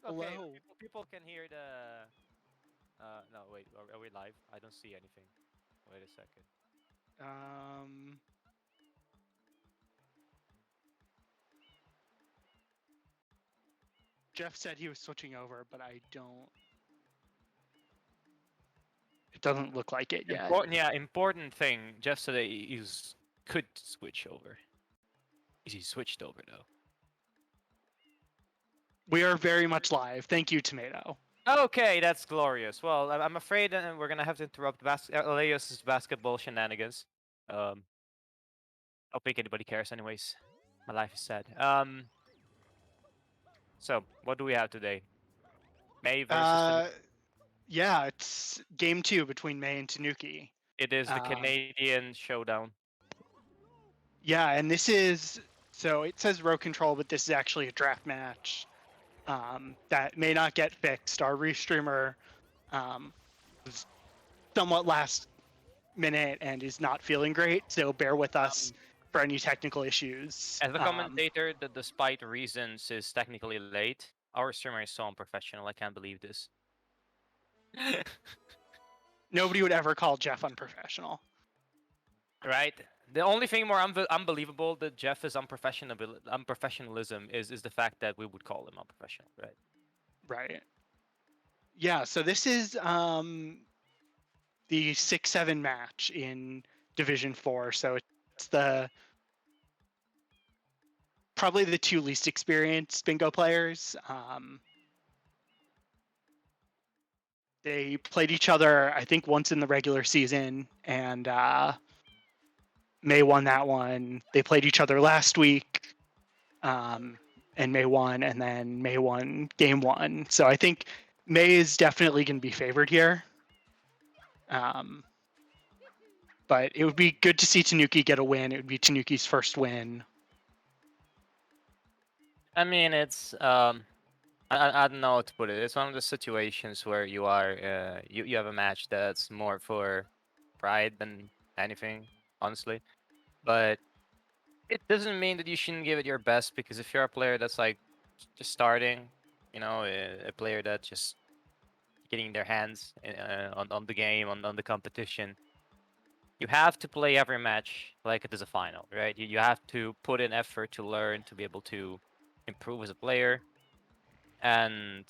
Okay, Hello. people can hear the. No, wait. Are we live? I don't see anything. Wait a second. Um, Jeff said he was switching over, but I don't. It doesn't look like it yet. Important, yeah, important thing. Jeff said that could switch over. Is he switched over though? We are very much live. Thank you, Tomato. Okay, that's glorious. Well, I'm afraid we're gonna have to interrupt Leos's basketball shenanigans. Um, I don't think anybody cares, anyways. My life is sad. So what do we have today? May versus the. Uh, yeah, it's game two between May and Tanuki. It is the Uh, Canadian showdown. yeah, and this is so it says row control, but this is actually a draft match. That may not get fixed. Our restreamer was somewhat last minute and is not feeling great, so bear with us for any technical issues. As a commentator that despite reasons is technically late, our streamer is so unprofessional. I can't believe this. Nobody would ever call Jeff unprofessional. Right? The only thing more unbelievable that Jeff is unprofessionalism is the fact that we would call him unprofessional, right? Right. Yeah, so this is the 6-7 match in Division 4. So it's the probably the two least experienced bingo players. They played each other, I think, once in the regular season, and May won that one. They played each other last week, and May won, and then May won game one. So I think May is definitely going to be favored here. But it would be good to see Tanuki get a win. It would be Tanuki's first win. I mean, it's I don't know how to put it. It's one of the situations where you are you have a match that's more for pride than anything, honestly. But it doesn't mean that you shouldn't give it your best, because if you're a player that's like just starting, a player that just getting their hands on the game, on the competition, you have to play every match like it is a final, right? You have to put in effort to learn, to be able to improve as a player. And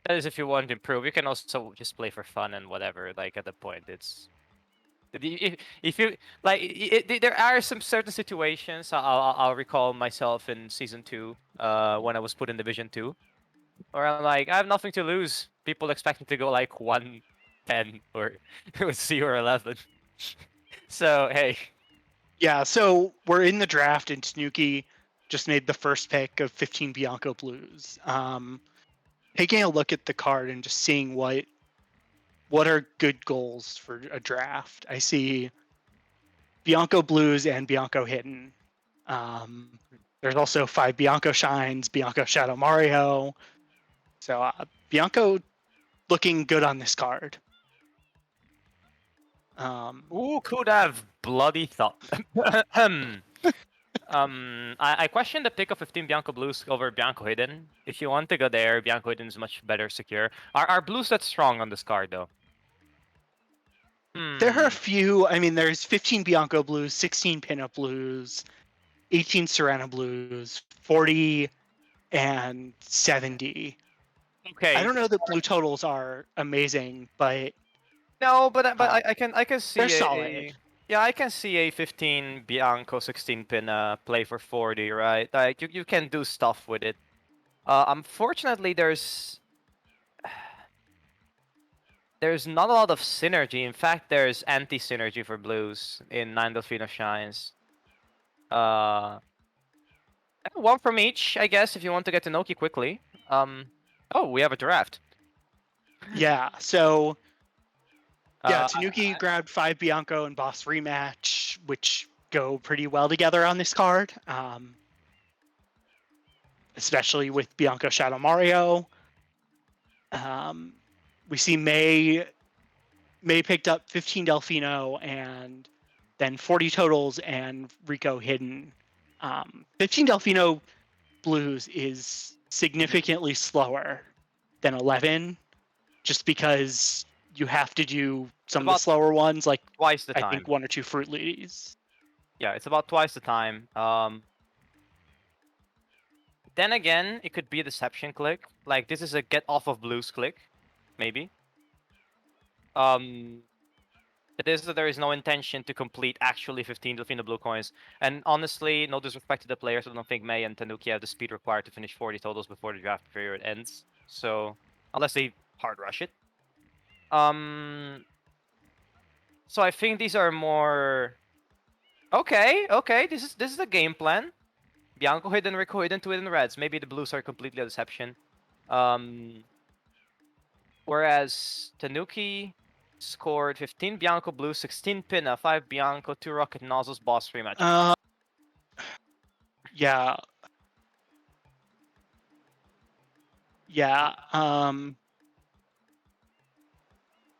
that is if you want to improve. You can also just play for fun and whatever. Like at the point, it's if you like, there are some certain situations. I'll recall myself in season 2, when I was put in Division 2, where I'm like, I have nothing to lose. People expect me to go like 1-10 or 0-11. So hey, Yeah, so we're in the draft, and Tanuki just made the first pick of 15 Bianco Blues. Taking a look at the card and just seeing what are good goals for a draft. I see Bianco Blues and Bianco Hidden. There's also 5 Bianco Shines, Bianco Shadow Mario. So Bianco looking good on this card. who could have bloody thought? I question the pick of 15 Bianco Blues over Bianco Hidden. If you want to go there, Bianco Hidden is much better secure. Are Blues that strong on this card though? There are a Hmm. few. I mean, there's 15 Bianco Blues, 16 Pinup Blues, 18 Serrano Blues, 40 and 70. I Okay. don't know that blue totals are amazing, but No, but uh, I can they're see solid. yeah, I can see a 15 Bianco 16 pin play for 40, right? Like you can do stuff with it. Unfortunately, there's not a lot of synergy. In fact, there's anti-synergy for blues in Nine Delfino Shines. Uh, one from each, I guess, if you want to get to Noki quickly. Oh, we have a draft. Yeah. So yeah, Uh, Tanuki grabbed 5 Bianco and Boss rematch, which go pretty well together on this card. Especially with Bianco Shadow Mario. We see May picked up 15 Delfino and then 40 totals and Rico hidden. 15 Delfino blues is significantly slower than 11, just because you have to do It's some of the about slower ones, like twice the I think time. 1 or 2 Fruit Ladies. Yeah, it's about twice the time. Then again, it could be a deception click. Like this is a get off of blues click, maybe. It is that there is no intention to complete actually 15 Delfino blue coins. And honestly, no disrespect to the players, I don't think May and Tanuki have the speed required to finish 40 totals before the draft period ends. So unless they hard rush it. Um. So I think these are more. Okay, okay. This is a game plan. Bianco hidden, Rico hidden, two hidden reds. Maybe the blues are completely a deception. Um. Whereas Tanuki scored 15 Bianco blue, 16 Pinna, 5 Bianco, 2 Rocket Nozzles, boss rematch. Yeah. Yeah.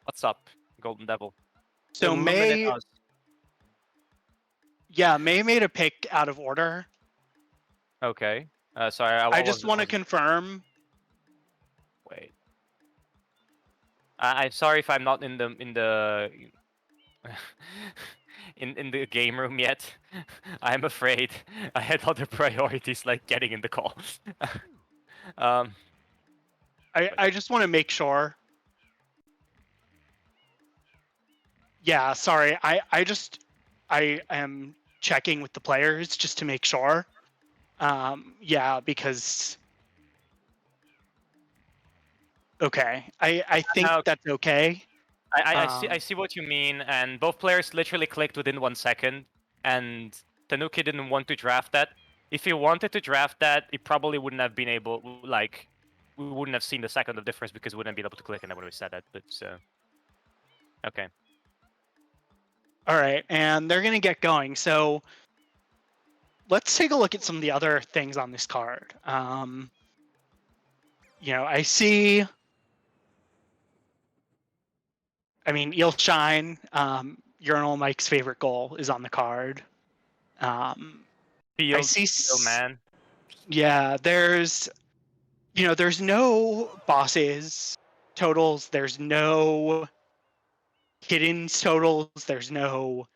What's up, Golden Devil? So Illuminate May, us. yeah, May made a pick out of order. Okay. Sorry, I I just want to wasn't. confirm. Wait. I'm sorry if I'm not in the in the game room yet. I'm afraid I had other priorities like getting in the call. um. Wait. I just want to make sure. Yeah, sorry. I am checking with the players just to make sure. Yeah, because okay. I think Okay. that's okay. I see what you mean, and both players literally clicked within 1 second, and Tanuki didn't want to draft that. If he wanted to draft that, he probably wouldn't have been able, like, we wouldn't have seen the second of difference because we wouldn't have been able to click, and I would have said that. But okay. All right, and they're gonna get going. So let's take a look at some of the other things on this card. I see. I mean, Eel Shine, Urinal Mike's favorite goal is on the card. I Field, see. man. Yeah, there's no bosses totals. There's no hidden totals. There's no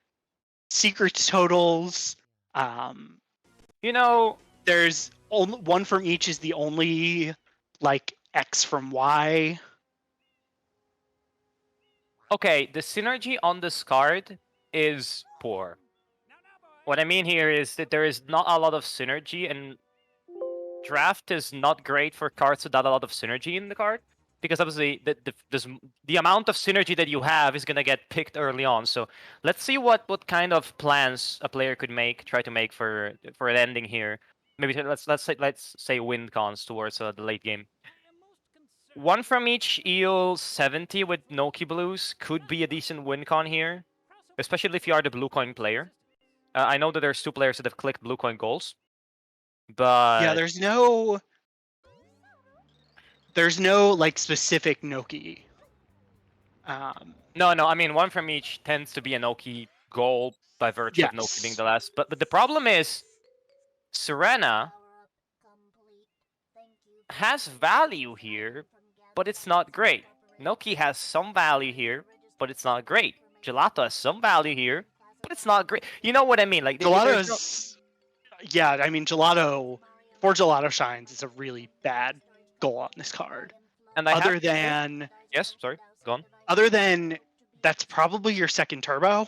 secrets totals. Um, You know, there's only one from each is the only like X from Y. okay, the synergy on this card is poor. What I mean here is that there is not a lot of synergy, and draft is not great for cards without a lot of synergy in the card, because obviously the amount of synergy that you have is gonna get picked early on. So let's see what kind of plans a player could try to make for an ending here. Maybe let's say win cons towards the late game. One from each eel 70 with Noki blues could be a decent win con here, especially if you are the blue coin player. I know that there's two players that have clicked blue coin goals, Yeah, but there's no like specific Noki. no, I mean one from each tends to be a Noki goal by virtue of Noki being Yes. the last. But the problem is Serena has value here, but it's not great. Noki has some value here, but it's not great. Gelato has some value here, but it's not great. You know what I mean? Like there's no. Gelato's yeah, I mean Gelato for Gelato Shines is a really bad goal on this card. And I have Other to say, than yes, sorry, go on. other than that's probably your second turbo.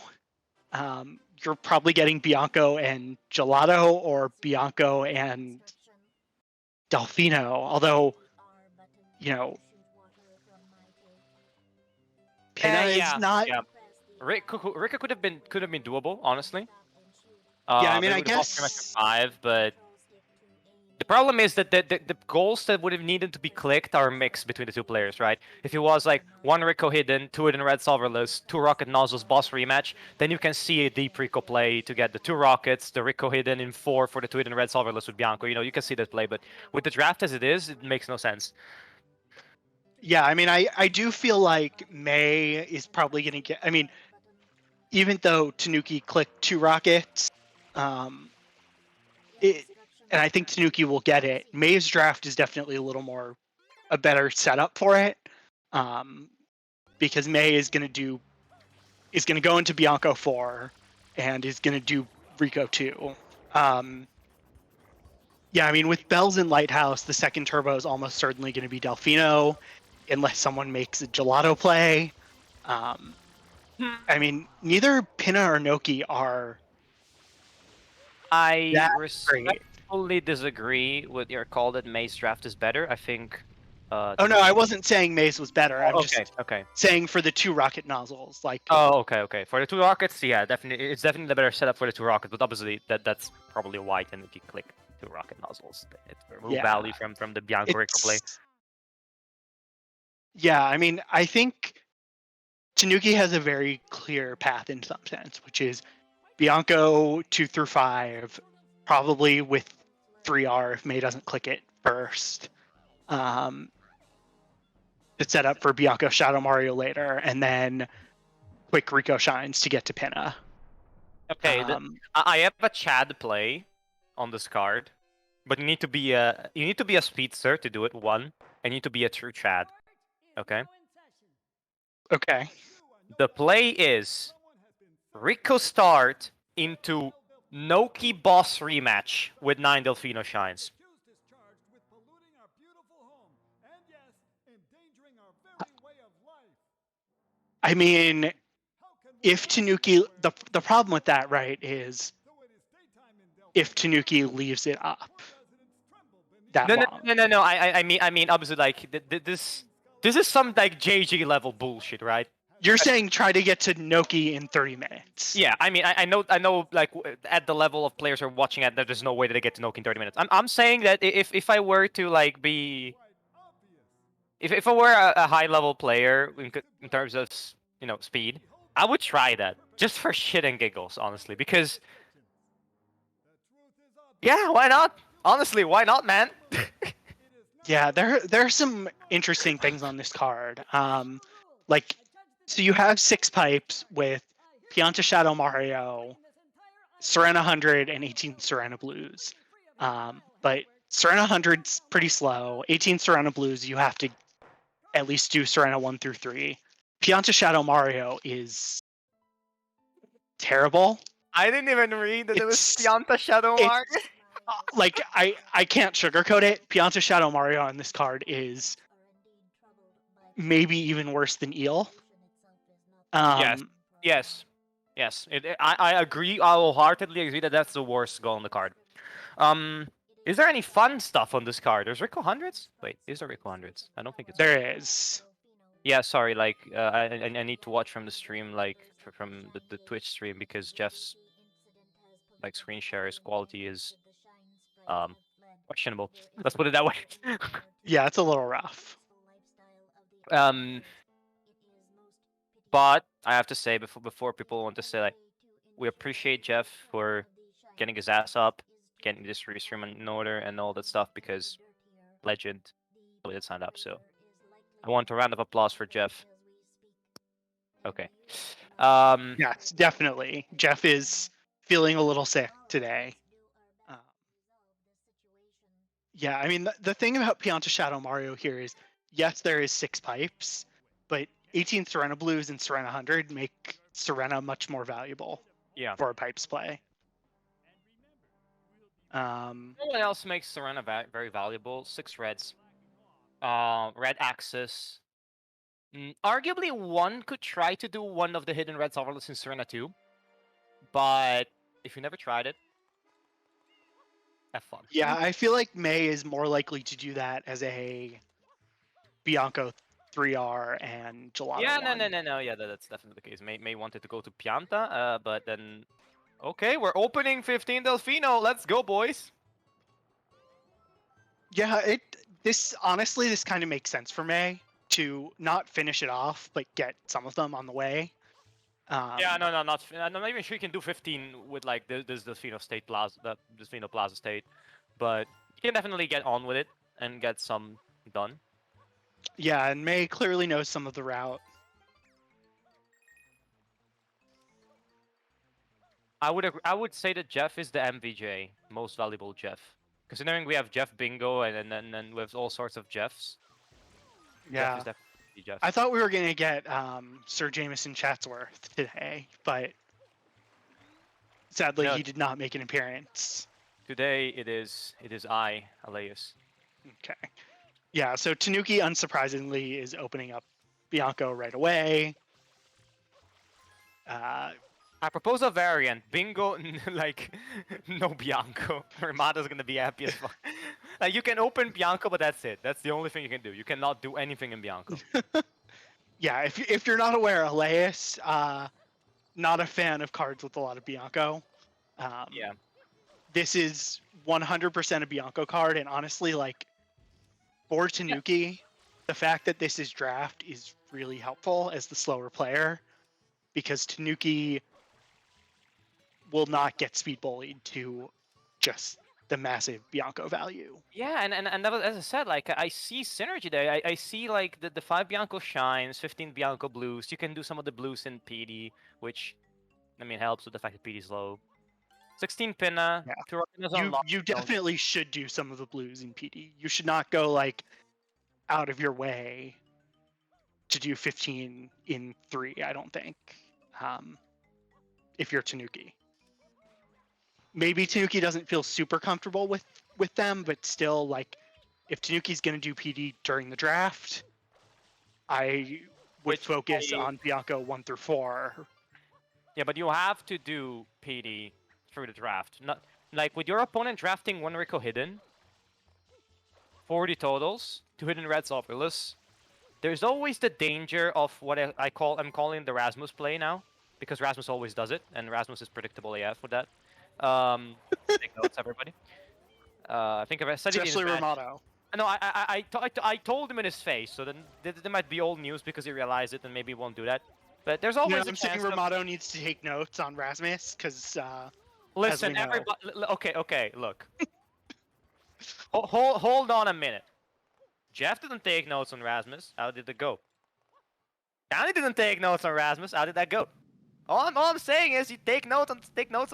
You're probably getting Bianco and Gelato or Bianco and Delfino. Although, you know, Pinna is Yeah, not. yeah. Rika could have been doable, honestly. Yeah, I mean, Maybe I with a boss match of guess. 5, but the problem is that the goals that would have needed to be clicked are mixed between the two players, right? If it was like one Rico hidden, two hidden red solverless, two rocket nozzles boss rematch, then you can see a deep Rico play to get the two rockets, the Rico hidden in 4 for the two hidden red solverless with Bianco. You can see that play, but with the draft as it is, it makes no sense. Yeah, I mean, I do feel like May is probably going to get. I mean, even though Tanuki clicked 2 rockets, um, it and I think Tanuki will get it. May's draft is definitely a better setup for it, because May is going to go into Bianco 4 and is going to do Rico 2. Yeah, I mean, with Bells and Lighthouse, the second turbo is almost certainly going to be Delfino, unless someone makes a gelato play. Um, I mean, neither Pinna or Noki are I that great. respectfully disagree with your call that May's draft is better. I think Oh no, I Tanuki. wasn't saying Maze was better. I'm Okay, just okay. saying for the 2 rocket nozzles, like, Oh, okay, okay. For the two rockets, yeah, definitely, it's definitely the better setup for the two rockets. But obviously, that's probably why Tanuki click two rocket nozzles. It's remove yeah, value from the Bianco Rico play. it's yeah. I mean, I think Tanuki has a very clear path in some sense, which is Bianco 2 through 5, probably with 3R if May doesn't click it first. To set up for Bianco Shadow Mario later, and then quick Rico Shines to get to Pinna. Okay, I have a Chad play on this card, but you need to be a speedster to do it. One, and you need to be a true Chad. Okay. Okay. The play is Rico start into Noki boss rematch with 9 Delfino Shines. I mean, if Tanuki, the problem with that, right, is if Tanuki leaves it up that No, no, long. no, no, no. I mean, obviously, like this is some like JG level bullshit, right? You're saying try to get to Noki in 30 minutes. Yeah, I mean, I know, like at the level of players who are watching it, there's no way that they get to Noki in 30 minutes. I'm saying that if I were to like be, if I were a high level player in terms of speed, I would try that just for shit and giggles, honestly, because yeah, why not? Honestly, why not, man? Yeah, there are some interesting things on this card. Like, so you have 6 pipes with Pianta Shadow Mario, Serena 100, and 18 Serena Blues. But Serena 100's pretty slow. 18 Serena Blues, you have to at least do Serena 1 through 3. Pianta Shadow Mario is terrible. I didn't even read that it was It's Pianta Shadow it's Mark. like I can't sugarcoat it. Pianta Shadow Mario on this card is maybe even worse than Eel. Yes, Um, yes, yes. I agree. I wholeheartedly agree that that's the worst goal on the card. Um, is there any fun stuff on this card? There's Rico hundreds. Wait, is there Rico hundreds? I don't think it's. there is. Yeah, sorry. Like, I need to watch from the stream, like from the Twitch stream, because Jeff's like screen share's quality is questionable. Let's put it that way. Yeah, it's a little rough. um, but I have to say before people want to say like, we appreciate Jeff for getting his ass up, getting this restream in order, and all that stuff because legend really did sign up. So I want a round of applause for Jeff. Okay. Yes, definitely. Jeff is feeling a little sick today. Uh, yeah, I mean the thing about Pianta Shadow Mario here is yes, there is 6 pipes, but 18 Serena Blues and Serena 100 make Serena much more valuable Yeah. for a pipes play. What else makes Serena very valuable? 6 reds. Red axis. Arguably, one could try to do one of the hidden red solverless in Serena too, but if you never tried it, have fun. Yeah, I feel like May is more likely to do that as a Bianco 3R and Gelato Yeah, no, 1. no, no, no. Yeah, that's definitely the case. May wanted to go to Pianta, but then okay, we're opening 15 Delfino. Let's go, boys. Yeah, this honestly this kind of makes sense for May to not finish it off, but get some of them on the way. Yeah, no, no, not. I'm not even sure you can do 15 with like this Delfino State Plaza, that Delfino Plaza State, but you can definitely get on with it and get some done. Yeah, and May clearly knows some of the route. I would say that Jeff is the MVJ, most valuable Jeff, Considering we have Jeff Bingo and with all sorts of Jeffs, Jeff is Yeah. definitely Jeff. I thought we were going to get Sir Jameson Chatsworth today, but sadly No, he did not make an appearance. today it is I, Elias. Okay. Yeah, so Tanuki, unsurprisingly, is opening up Bianco right away. I propose a variant. Bingo, like, no Bianco. Ramada's gonna be happy as fuck. Like, you can open Bianco, but that's it. That's the only thing you can do. You cannot do anything in Bianco. Yeah, if you're not aware, Elias, not a fan of cards with a lot of Bianco. Yeah. This is 100% a Bianco card, and honestly, like, for Yeah. Tanuki, the fact that this is draft is really helpful as the slower player, because Tanuki will not get speed bullied to just the massive Bianco value. Yeah, and that was, as I said, like, I see synergy there. I see, like, the 5 Bianco shines, 15 Bianco blues. You can do some of the blues in PD, which, I mean, helps with the fact that PD is low. 16 Pinna, Yeah. 2 Pinnas You unlocked. definitely should do some of the blues in PD. You should not go like out of your way to do 15 in 3, I don't think. If you're Tanuki. Maybe Tanuki doesn't feel super comfortable with them, but still, like, if Tanuki's going to do PD during the draft, I would Which focus on Bianco 1 through 4. Yeah, but you have to do PD through the draft. Not like with your opponent drafting one Rico hidden, 40 totals, 2 hidden reds offerless. There's always the danger of what I'm calling the Rasmus play now, because Rasmus always does it, and Rasmus is predictable AF with that. Take notes, everybody. I think I said it in his Especially match. Ramato. No, I told him in his face, so then there might be old news because he realized it, and maybe he won't do that. But there's You know, always a I'm saying chance of Ramato needs to take notes on Rasmus because, as listen, we know, everybody. Okay, look. Hold on a minute. Jeff didn't take notes on Rasmus. How did it go? Danny didn't take notes on Rasmus. How did that go? All I'm saying is you take notes on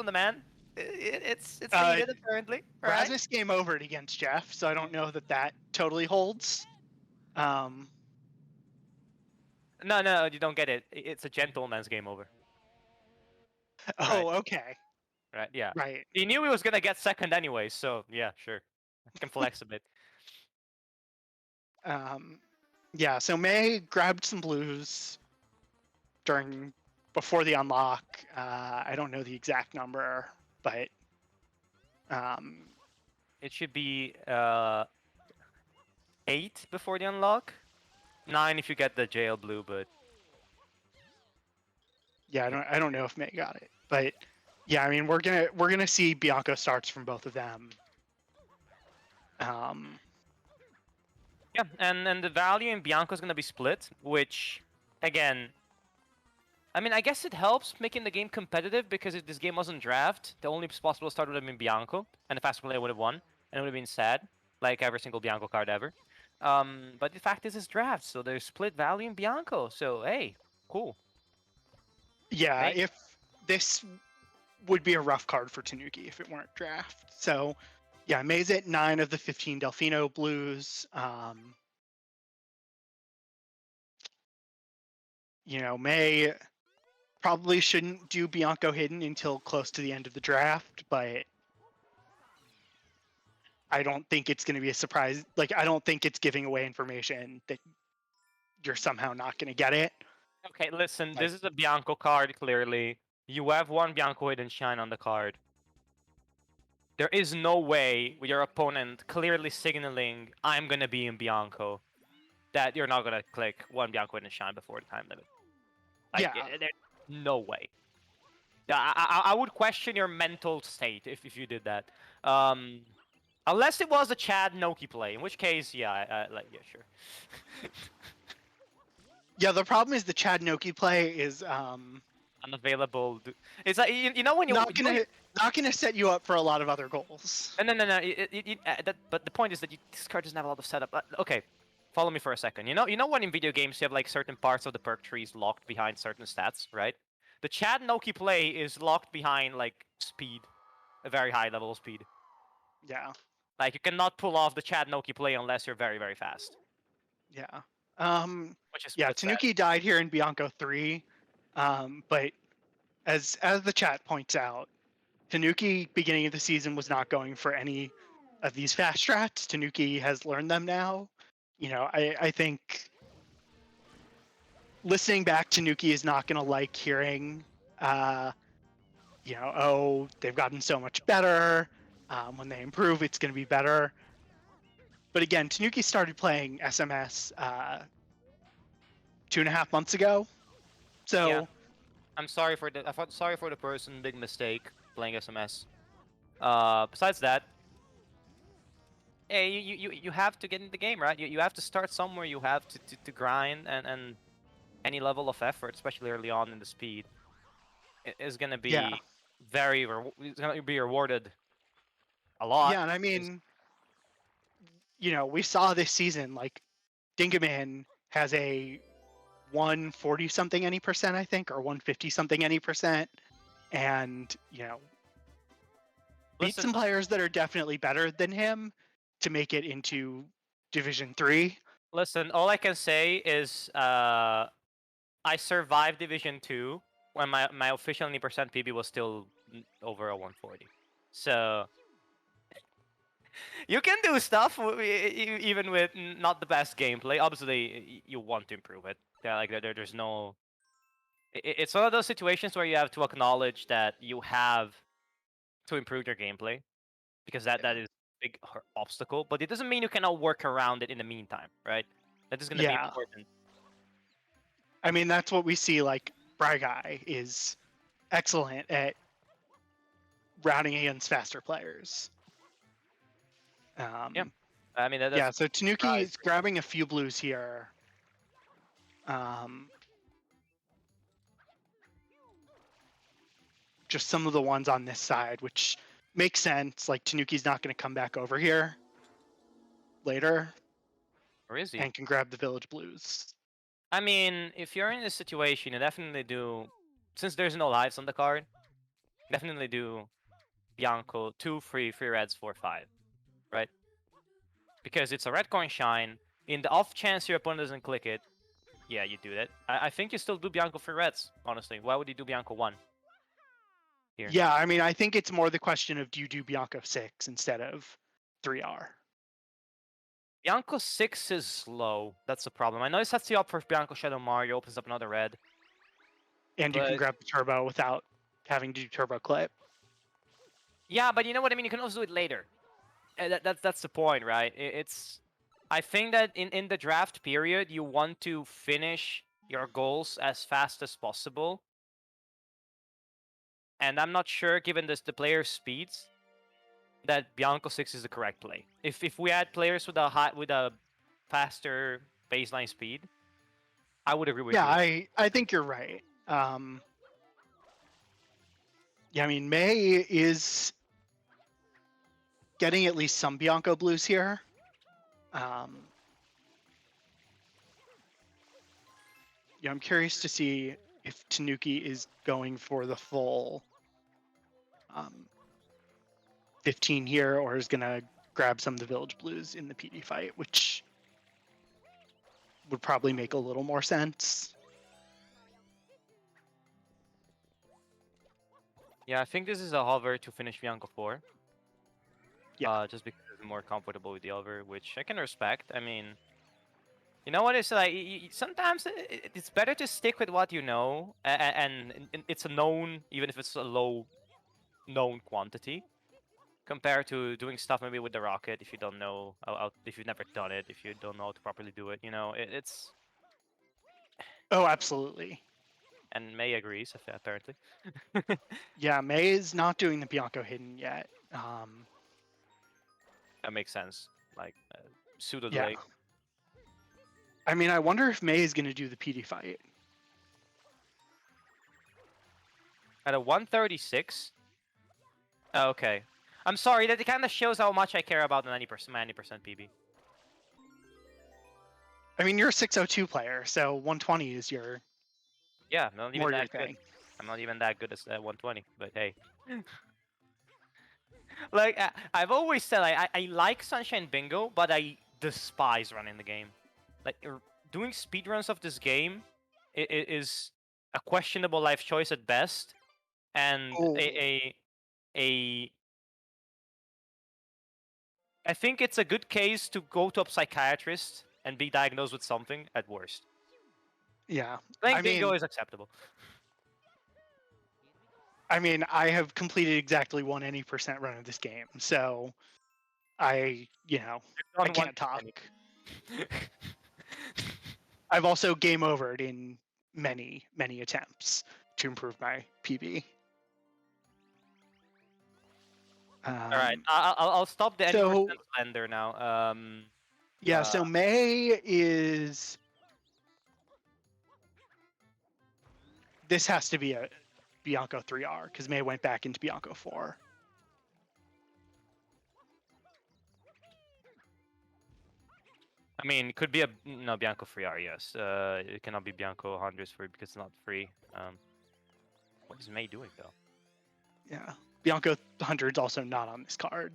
the man. It's uh, needed apparently, right? Rasmus game overed against Jeff, so I don't know that totally holds. No, you don't get it. It's a gentleman's game over, right? Oh, okay, Right? Yeah. right. He knew he was gonna get second anyway, so yeah, sure. I can flex a bit. Yeah, so May grabbed some blues before the unlock. I don't know the exact number, but It should be 8 before the unlock. 9 if you get the jail blue, but yeah, I don't know if May got it, but yeah, I mean, we're gonna see Bianco starts from both of them. yeah, and the value in Bianco is gonna be split, which again, I mean, I guess it helps making the game competitive because if this game wasn't draft, the only possible start would have been Bianco, and the fast player would have won, and it would have been sad, like every single Bianco card ever. But the fact is, it's draft, so there's split value in Bianco. So hey, cool. Yeah, Hey, if this would be a rough card for Tanuki if it weren't draft. So yeah, May's at 9 of the 15 Delfino blues. You know, May probably shouldn't do Bianco hidden until close to the end of the draft, but I don't think it's going to be a surprise. Like, I don't think it's giving away information that you're somehow not going to get it. okay, listen, Like, this is a Bianco card. Clearly, you have one Bianco hidden shine on the card. There is no way with your opponent clearly signaling I'm gonna be in Bianco that you're not gonna click one Bianco hidden shine before the time limit. Like, yeah, there's no way. Yeah, I would question your mental state if you did that. Um, unless it was a Chad Noki play, in which case, yeah, like yeah, sure. yeah. The problem is the Chad Noki play is Unavailable. It's like you know when you not gonna set you up for a lot of other goals. no. But the point is that this card doesn't have a lot of setup. Okay, follow me for a second. You know when in video games you have like certain parts of the perk trees locked behind certain stats, right? The Chad Noki play is locked behind like speed, a very high level of speed. Yeah, Like you cannot pull off the Chad Noki play unless you're very, very fast, Yeah. Um, which is yeah, what's sad. Tanuki died here in Bianco 3. But as the chat points out, Tanuki beginning of the season was not going for any of these fast strats. Tanuki has learned them now. I think listening back, Tanuki is not going to like hearing, uh, oh, they've gotten so much better. When they improve, it's going to be better. But again, Tanuki started playing SMS 2.5 months ago. Yeah, So I'm sorry for the person. Big mistake playing SMS. Besides that, hey, you have to get in the game, right? You have to start somewhere. You have to grind and any level of effort, especially early on in the speed, is gonna yeah, be it's gonna be rewarded a lot. yeah, and I 'Cause- mean, we saw this season like Dingaman has a 140 something any percent, I think, or 150 something any percent, and beat listen, some players that are definitely better than him to make it into Division 3. listen. All I can say is I survived Division 2 when my official 90% PB was still over a 140. So you can do stuff even with not the best gameplay. Obviously, you want to improve it. Yeah, like there's no. It's one of those situations where you have to acknowledge that you have to improve your gameplay because that Yeah. is a big obstacle. But it doesn't mean you cannot work around it in the meantime, right? That is going to be Yeah. important. I mean, that's what we see. Like, Guy is excellent at routing against faster players. Yeah, Um, I mean yeah, that's so Tanuki surprise. is grabbing a few blues here. Um, just some of the ones on this side, which makes sense. Like, Tanuki's not going to come back over here later Or is he? and can grab the village blues. I mean, if you're in this situation, you definitely do. Since there's no lives on the card, definitely do Bianco 2 free reds 4/5, right? Because it's a red coin shine. In the off chance your opponent doesn't click it, yeah, you do that. I think you still do Bianco for reds, honestly. Why would you do Bianco 1 here? Yeah, I mean, I think it's more the question of do you do Bianco 6 instead of 3R? Bianco 6 is slow. That's the problem. I know it sets you up for Bianco Shadow Mario, opens up another red. And you can But grab the turbo without having to do turbo clip. yeah, but you know what I mean? You can also do it later. That's the point, right? It's I think that in the draft period, you want to finish your goals as fast as possible. And I'm not sure, given this the player's speeds, that Bianco 6 is the correct play. If we had players with a faster baseline speed, I would agree with Yeah, you. I think you're right. Yeah, I mean, May is getting at least some Bianco blues here. Yeah, I'm curious to see if Tanuki is going for the full 15 here or is going to grab some of the village blues in the PD fight, which would probably make a little more sense. Yeah, I think this is a hover to finish Bianco 4. Yeah. Just because I'm more comfortable with the hover, which I can respect. I mean, you know what? It's like sometimes it's better to stick with what you know, and it's a known, even if it's a low known quantity, compared to doing stuff maybe with the rocket if you don't know, if you've never done it, if you don't know how to properly do it. You know, it's Oh, absolutely. and May agrees apparently. Yeah, May is not doing the Bianco hidden yet. That makes sense. Like pseudo Yeah. delay I mean, I wonder if May is going to do the PD fight. at a 136. Okay, I'm sorry. That kind of shows how much I care about the 90% PB. I mean, you're a 602 player, so 120 is Yeah, not even more your that good. thing. I'm not even that good as 120, but hey. Like I've always said, I like Sunshine Bingo, but I despise running the game. Like doing speedruns of this game is a questionable life choice at best, and Oh, a I think it's a good case to go to a psychiatrist and be diagnosed with something at worst. yeah. Playing I bingo mean, is acceptable. I have completed exactly one any percent run of this game, so You've I done one can't too many. talk. I've also game overed in many, many attempts to improve my PB. All right, Um, I'll stop the any so percent slender now. yeah, so May is this has to be a Bianco 3R because May went back into Bianco 4. I mean, it could be a no Bianco free R. Yes, it cannot be Bianco hundreds free because it's not free. What is May doing though? Yeah, Bianco 100 is also not on this card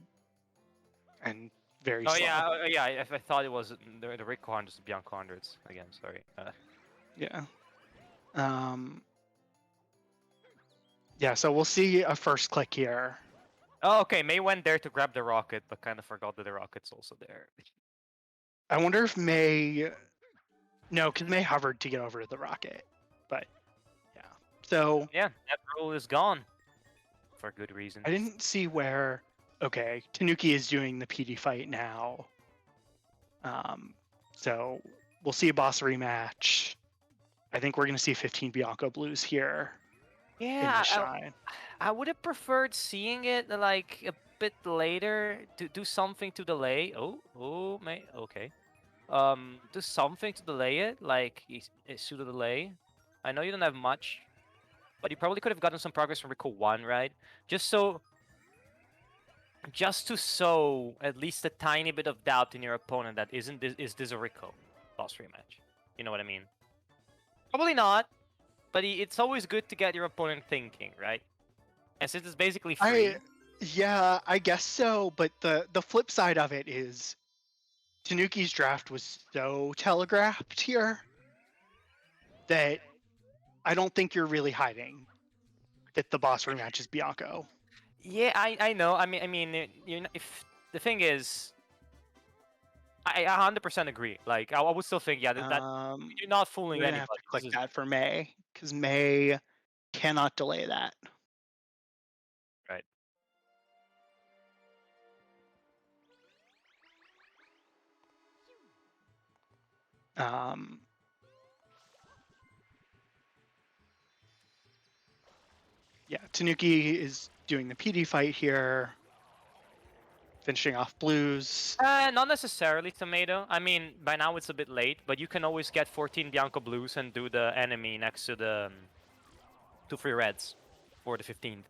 and very Oh slow. yeah, yeah. I thought it was the Rico hundreds, Bianco hundreds again. Sorry. Yeah. Yeah, so we'll see a first click here. Oh, okay. May went there to grab the rocket, but kind of forgot that the rocket's also there. I wonder if May. No, because May hovered to get over to the rocket. But yeah. So Yeah, that rule is gone for good reason. I didn't see where. Okay, Tanuki is doing the PD fight now. So we'll see a boss rematch. I think we're going to see 15 Bianco Blues here in the Yeah, Shine. I would have preferred seeing it like a bit later to do something to delay. Oh, May. Okay. Do something to delay it, like a pseudo delay. I know you don't have much, but you probably could have gotten some progress from Rico 1, right? Just so, just to sow at least a tiny bit of doubt in your opponent that is this a Rico boss rematch? You know what I mean? Probably not, but it's always good to get your opponent thinking, right? And since it's basically I free, Yeah, I guess so. But the flip side of it is Tanuki's draft was so telegraphed here that I don't think you're really hiding that the boss rematch is Bianco. yeah, I know. You know, if the thing is, I 100% agree. Like, I would still think, yeah, that you're not fooling We're gonna have to anybody. This click is that for May because May cannot delay that. right. Um, yeah, Tanuki is doing the PD fight here, finishing off blues. Not necessarily tomato. I mean, by now it's a bit late, but you can always get 14 Bianco blues and do the enemy next to the 2 free reds for the 15th,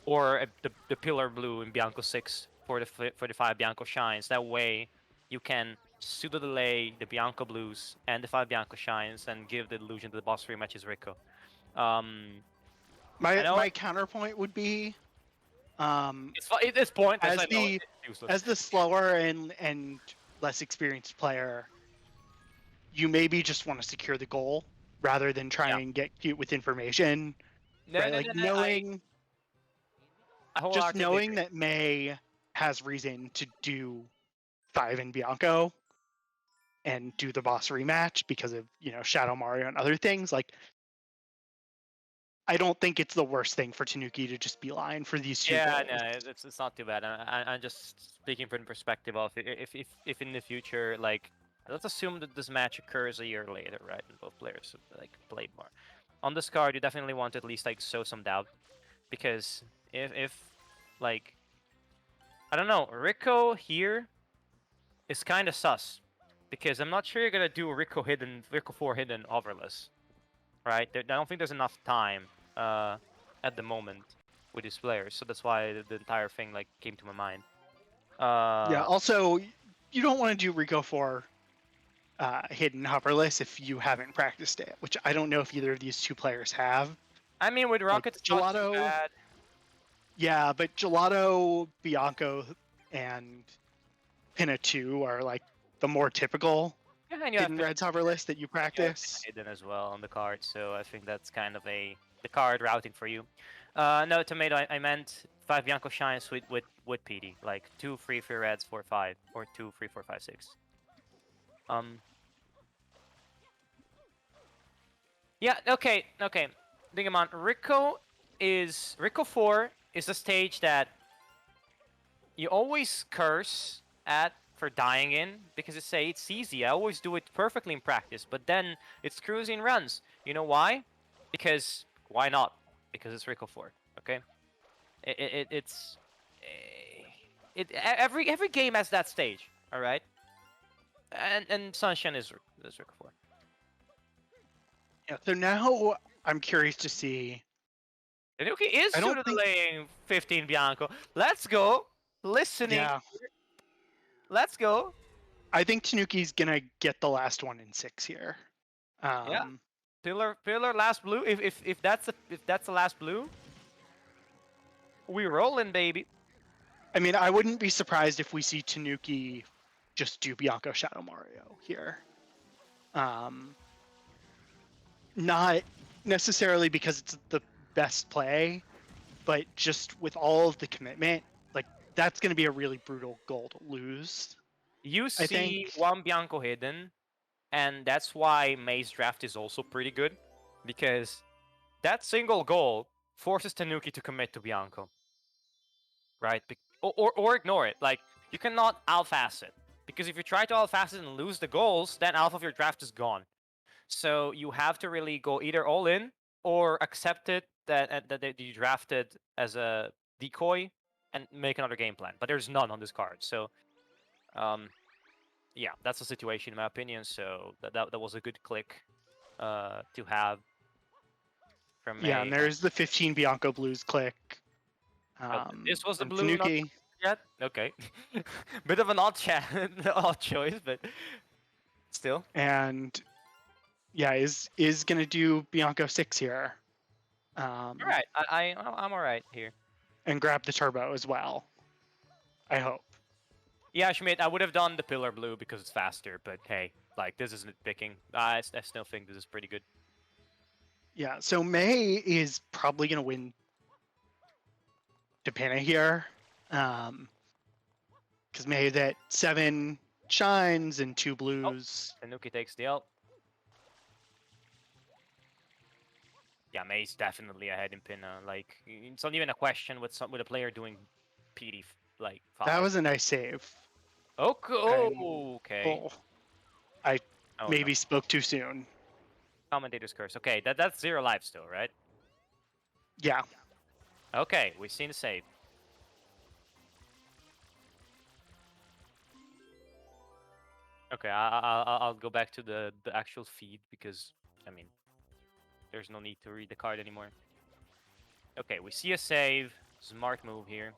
or the pillar blue in Bianco 6 for the 5 Bianco shines. That way, you can pseudo delay the Bianco blues and the 5 Bianco shines and give the illusion that the boss rematch is Rico. I My know my counterpoint would be um, it's pointless. as I know the it's useless. as the slower and less experienced player, you maybe just want to secure the goal rather than try Yeah. and get cute with information, No, right? no, Like no, no. I just wholeheartedly knowing agree. that May has reason to do 5 in Bianco and do the boss rematch because of Shadow Mario and other things. Like I don't think it's the worst thing for Tanuki to just be lying for these two Yeah, no, goals. it's not too bad. I'm just speaking from the perspective of if in the future, like, let's assume that this match occurs a year later, right? And both players like played more. On this card, you definitely want to at least like sow some doubt, because if like I don't know, Rico here is kind of sus, because I'm not sure you're gonna do Rico 4 hidden overless, right? I don't think there's enough time at the moment with these players, so that's why the entire thing like came to my mind. Yeah. Uh, Also, you don't want to do Rico for hidden hoverless if you haven't practiced it, which I don't know if either of these two players have. I mean, with Like rockets, it's not too Gelato, bad. Yeah, but Gelato, Bianco, and Pinna 2 are like the more typical Yeah, and you have hidden Pin- reds hover list that you you have Pin practice. hidden as well on the card, so I think that's kind of the card routing for you. No, tomato. I meant 5 Bianco shines with PD, like 2 3 reds 4 5 or 2 3 4 5 6. Um, yeah, okay. Dingamon, Rico 4 is a stage that you always curse at for dying in because it's easy. I always do it perfectly in practice, but then it screws in runs. You know why? Because why not? Because it's Rico 4. Okay, it's every game has that stage. All right, and Sunshine is Rico 4. Yeah. So now I'm curious to see. Tanuki is I don't shooter think. delaying 15 Bianco. Let's go. Listening. Yeah, Let's go. I think Tanuki's gonna get the last one in 6 here. Yeah. Um, Pillar, last blue. If that's the last blue, we rolling, baby. I mean, I wouldn't be surprised if we see Tanuki just do Bianco Shadow Mario here. Um, Not necessarily because it's the best play, but just with all of the commitment, like that's going to be a really brutal goal to lose. You I think. see one Bianco hidden, and that's why May's draft is also pretty good, because that single goal forces Tanuki to commit to Bianco, right? Or ignore it. Like you cannot alpha it, because if you try to alpha it and lose the goals, then alpha of your draft is gone. So you have to really go either all in or accept it that you drafted as a decoy and make another game plan. But there's none on this card. So um, yeah, that's the situation in my opinion. So that was a good click to have from Yeah, and May. there's the 15 Bianco Blues click This was the from blue, not Tanuki, yet. Okay, bit of an odd odd choice, but still. and yeah, is gonna do Bianco 6 here, All um, right, I'm all right here. and grab the turbo as well. I hope. Yeah, Schmidt, I would have done the pillar blue because it's faster, but hey, like, this isn't picking. I still think this is pretty good. Yeah, so May is probably gonna win Depena here. Because May that 7 shines and 2 Oh, blues. Tanuki takes the L. Yeah, May's definitely ahead in Pinna. Like, it's not even a question with a player doing PD, like, That 5. was a nice save. Okay, And okay. oh, I Oh, no. maybe spoke too soon. Commentator's curse. Okay, that's 0 life still, right? Yeah, Okay, we've seen the save. Okay, I'll go back to the actual feed because, I mean, there's no need to read the card anymore. Okay, we see a save. Smart move here.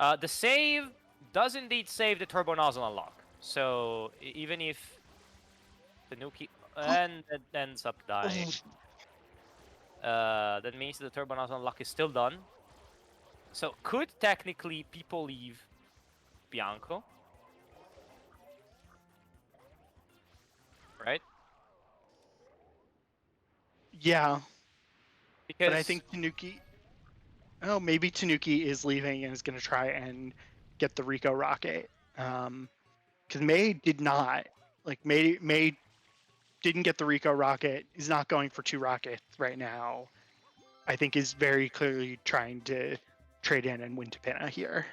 The save does indeed save the turbo nozzle unlock. So even if Tanuki and it ends up dying, that means the turbo nozzle unlock is still done. So could technically people leave Bianco, right? yeah. But I Because think Tanuki. Oh, maybe Tanuki is leaving and is going to try and get the Rico rocket. Because May did not. Like May didn't get the Rico rocket. Is not going for 2 rockets right now. I think is very clearly trying to trade in and win to Pinna here.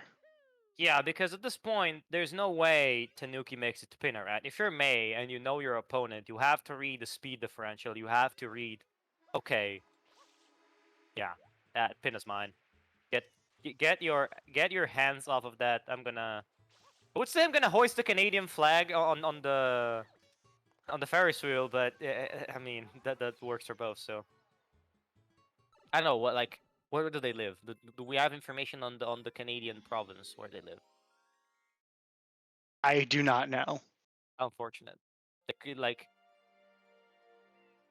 yeah, because at this point there's no way Tanuki makes it to Pinna, right? If you're May and you know your opponent, you have to read the speed differential. You have to read, okay, yeah, that Pinna's mine. Get get your hands off of that. I would say I'm gonna hoist the Canadian flag on the Ferris wheel, but I mean that works for both. So I don't know what like where do they live? Do we have information on the Canadian province where they live? I do not know. Unfortunate. They could like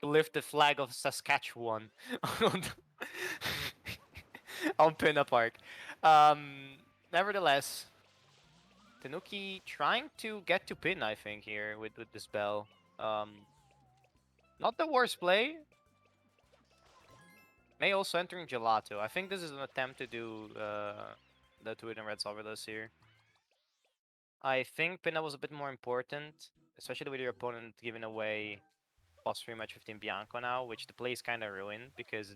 lift the flag of Saskatchewan. on the- on Pinna Park. Um, Nevertheless, Tanuki trying to get to pin, I think, here with this bell. Not the worst play. May also entering Gelato. I think this is an attempt to do the two hidden red solverless here. I think Pinna was a bit more important, especially with your opponent giving away boss free match 15 Bianco now, which the play is kind of ruined because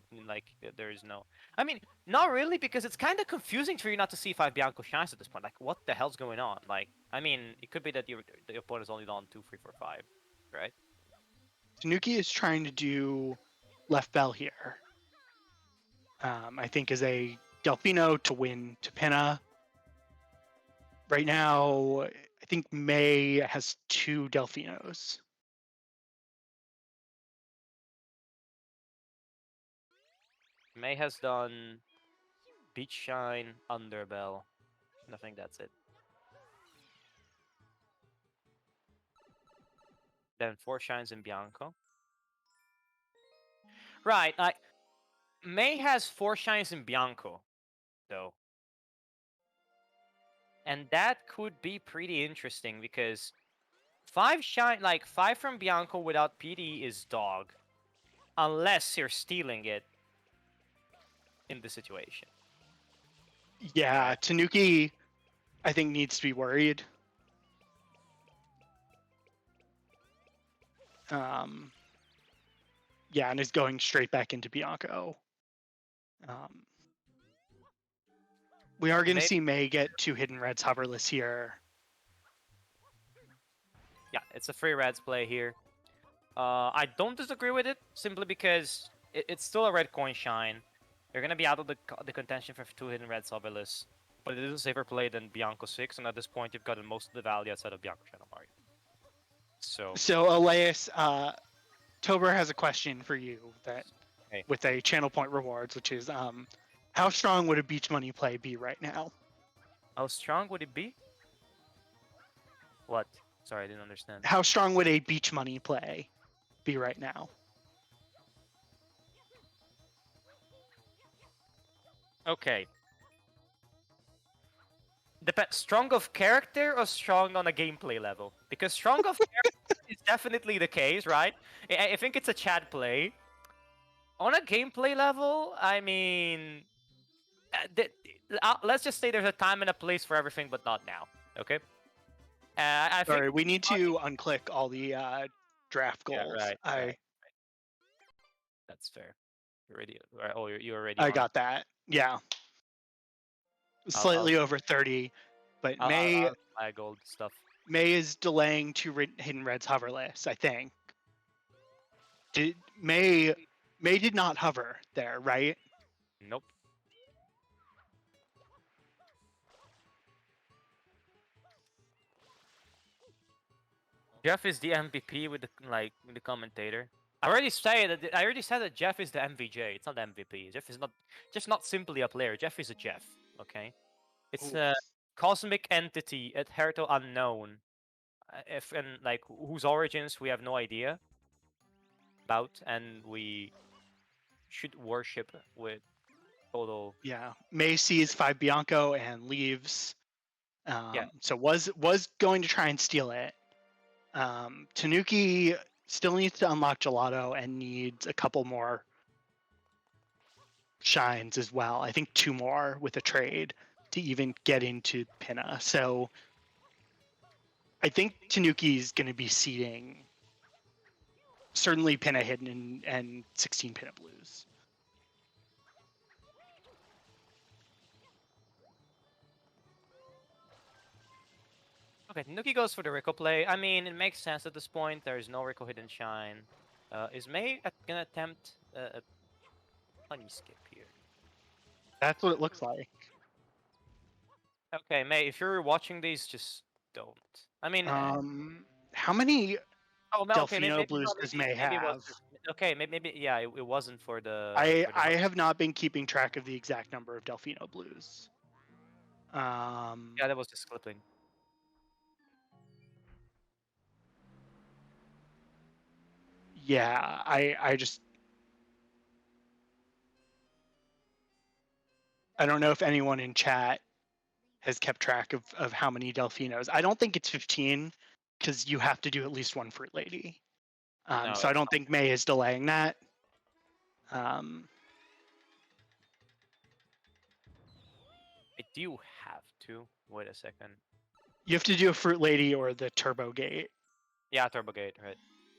there is no. I mean, not really because it's kind of confusing for you not to see 5 Bianco shines at this point. Like, what the hell's going on? Like, I mean, it could be that the opponent's only on 2, 3, 4, 5, right? Tanuki is trying to do left bell here. I think is a Delfino to win to Pinna. Right now, I think May has 2 Delfinos. May has done Beach Shine, Underbell, and I think that's it. Then 4 shines in Bianco. Right, May has 4 shines in Bianco, though. And that could be pretty interesting because 5 from Bianco without PD is dog. Unless you're stealing it in the situation. Yeah, Right. Tanuki, I think, needs to be worried. Yeah, and is going straight back into Bianco. We are going to Maybe, see May get 2 hidden reds hoverless here. yeah, it's a free Reds play here. I don't disagree with it simply because it's still a red coin shine. You're gonna be out of the contention for 2 hidden red Sobelis, but it is a safer play than Bianco 6, and at this point you've gotten most of the value outside of Bianco TanookiMario. So, So, Elias, Tober has a question for you that hey, with a channel point rewards, which is how strong would a beach money play be right now? how strong would it be? What? Sorry, I didn't understand. How strong would a beach money play be right now? Okay. Strong of character or strong on a gameplay level? Because strong of character is definitely the case, right? I think it's a Chad play. On a gameplay level, I mean, let's just say there's a time and a place for everything, but not now. Okay. I think. Sorry, we need to unclick all the draft Yeah. goals. Right. Right. That's fair. You already. Oh, you already I on it. got that. Yeah, I'll. I'll. slightly over 30, but May I'll flag gold stuff. May is delaying 2 hidden reds hoverless. I think. Did May did not hover there, right? Nope. Jeff is the MVP with the commentator. I already said that Jeff is the MVJ. It's not the MVP. Jeff is not just not simply a player. Jeff is a Jeff. Okay. It's Ooh. a cosmic entity at Herto unknown. If and like whose origins we have no idea about, and we should worship with total. Yeah, May sees 5 Bianco and leaves. Yeah. So was going to try and steal it. Tanuki still needs to unlock Gelato and needs a couple more shines as well. I think 2 more with a trade to even get into Pinna. So I think Tanuki's going to be seeding certainly Pinna hidden and 16 Pinna blues. Okay, Nuki goes for the Rico play. I mean, it makes sense at this point. There is no Rico hidden shine. Is May gonna attempt a honey skip here? That's what it looks like. Okay, May, if you're watching these, just don't. I mean, How many okay, maybe Delfino maybe blues no, does May maybe it was have? just okay. Maybe yeah, it wasn't for the I honey. have not been keeping track of the exact number of Delfino blues. Yeah, that was just clipping. Yeah, I just I don't know if anyone in chat has kept track of how many Delfinos. I don't think it's 15 because you have to do at least one Fruit Lady. No, So I it's don't think May is delaying that. Um, I do have to. Wait a second. you have to do a Fruit Lady or the Turbo Gate Yeah, Turbo Gate, right?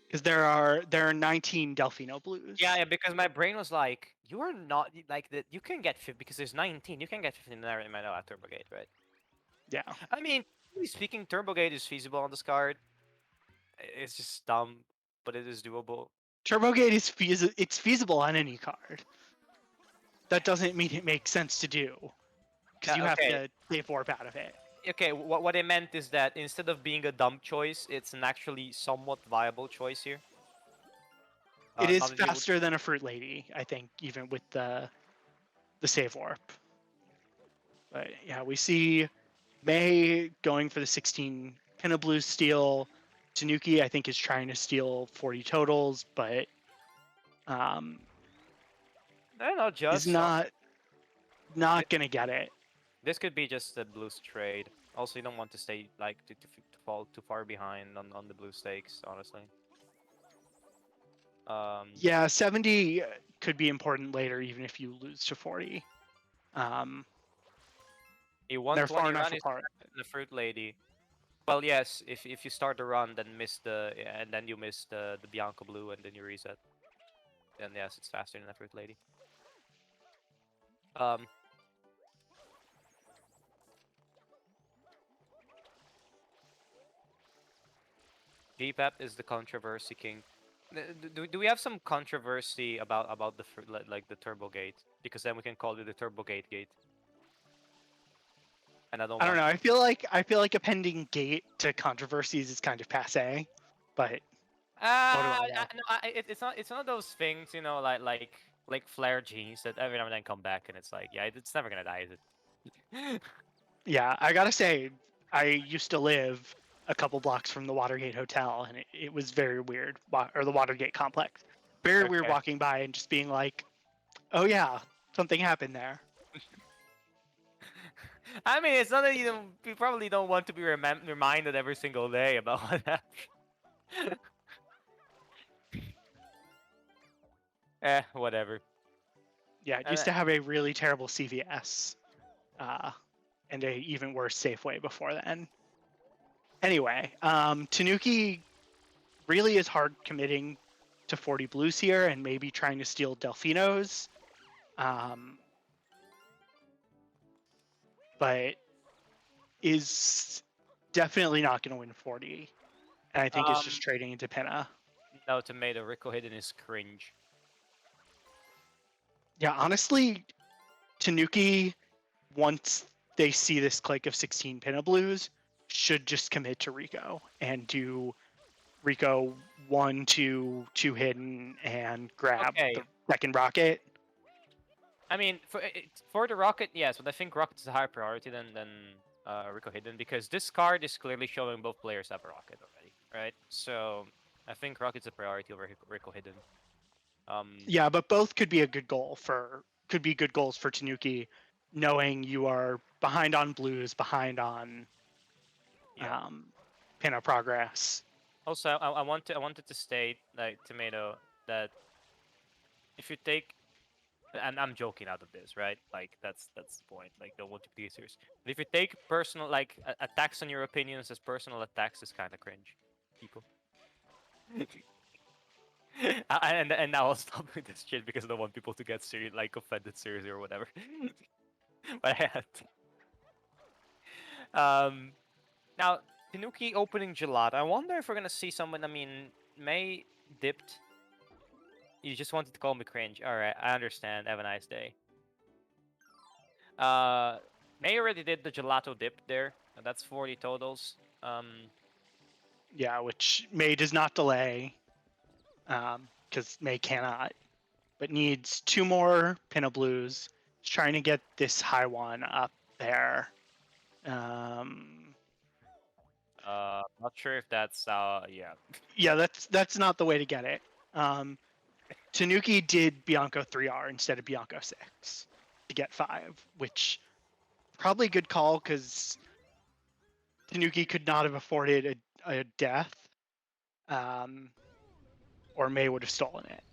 because there are 19 Delfino Blues. Yeah, because my brain was like, you are not like that. You can get 50 because there's 19. You can get 15 there in my no at Turbo Gate, right? Yeah. I mean, really speaking, Turbo Gate is feasible on this card. It's just dumb, but it is doable. Turbo Gate is it's feasible on any card. That doesn't mean it makes sense to do because you have Okay, to save warp out of it. okay. What I meant is that instead of being a dumb choice, it's an actually somewhat viable choice here. It is Not that you would. faster than a Fruit Lady, I think, even with the save warp. But yeah, we see May going for the 16 Pinna Blue steal. Tanuki, I think, is trying to steal 40 totals, but No, no, is just not gonna get it. this could be just a blues trade. Also, you don't want to stay like to fall too far behind on the blue stakes, honestly. Yeah, 70 could be important later, even if you lose to 40. Um, A they're far 120 enough run is apart. the fruit lady. Well, yes, if you start the run, then miss and then you miss the Bianco blue, and then you reset. Then yes, it's faster than the fruit lady. Um, GPEP is the controversy king. Do we have some controversy about the like the turbo gate? Because then we can call it the turbo gate. And I don't I don't want. know. I feel like a pending gate to controversies is kind of passe, but what do I know? No, it's one of those things, you know, like flare genes that every now and then come back, and it's like, yeah, it's never gonna die, is it? Yeah, I gotta say, I used to live a couple blocks from the Watergate Hotel, and it was very weird, or the Watergate complex. Very weird Okay. walking by and just being like, "Oh yeah, something happened there." I mean, it's not that you probably don't want to be reminded every single day about what happened. Whatever. Yeah, it Uh, used to have a really terrible CVS, uh, and a even worse Safeway before then. Anyway, Tanuki really is hard committing to 40 blues here, and maybe trying to steal Delfinos. Um, but is definitely not going to win 40. And I think it's just um, trading into Pinna. no tomato. Rico Hidden is cringe. Yeah, honestly, Tanuki, once they see this click of 16 Pinna Blues, should just commit to Rico and do Rico 1, 2 hidden and grab Okay. the second rocket. I mean, for the rocket, yes, but I think rocket is a higher priority than Rico Hidden because this card is clearly showing both players have a rocket already, right? So I think rocket's a priority over Rico Hidden. Yeah, but both could be a good goal for could be good goals for Tanuki, knowing you are behind on blues, behind on Yeah. Pinna progress. Also, I wanted to state like tomato that if you take and I'm joking out of this, right? Like that's the point. Like don't want to be serious. But if you take personal like attacks on your opinions as personal attacks, is kind of cringe, people. And now I'll stop with this shit because I don't want people to get serious, like offended seriously or whatever. But I had to. Now Tanuki opening gelato. I wonder if we're gonna see someone. I mean, May dipped. You just wanted to call me cringe. All right, I understand. Have a nice day. May already did the gelato dip there. And that's 40 totals. Yeah, which May does not delay, because May cannot, but needs 2 more Pinna Blues. He's trying to get this high one up there. Not sure if that's yeah. Yeah, that's not the way to get it. Tanuki did Bianco 3R instead of Bianco 6. to get 5, which probably a good call because Tanuki could not have afforded a death, um, or May would have stolen it.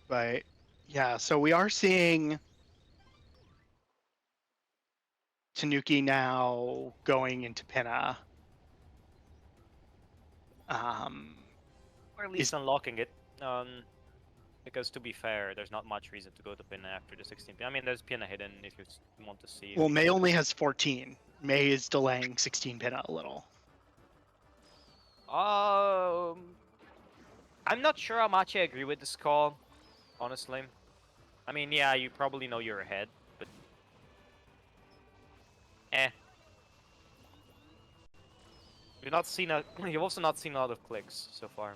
But yeah, so we are seeing Tanuki now going into Pinna. Or at Is least unlocking it. Because to be fair, there's not much reason to go to Pinna after the 16 pin. I mean, there's Pinna hidden if you want to see if well, you May can. only has 14. May is delaying 16 Pinna a little. Um, I'm not sure how much I agree with this call, honestly. I mean, yeah, you probably know you're ahead, but eh. You've also not seen a lot of clicks so far.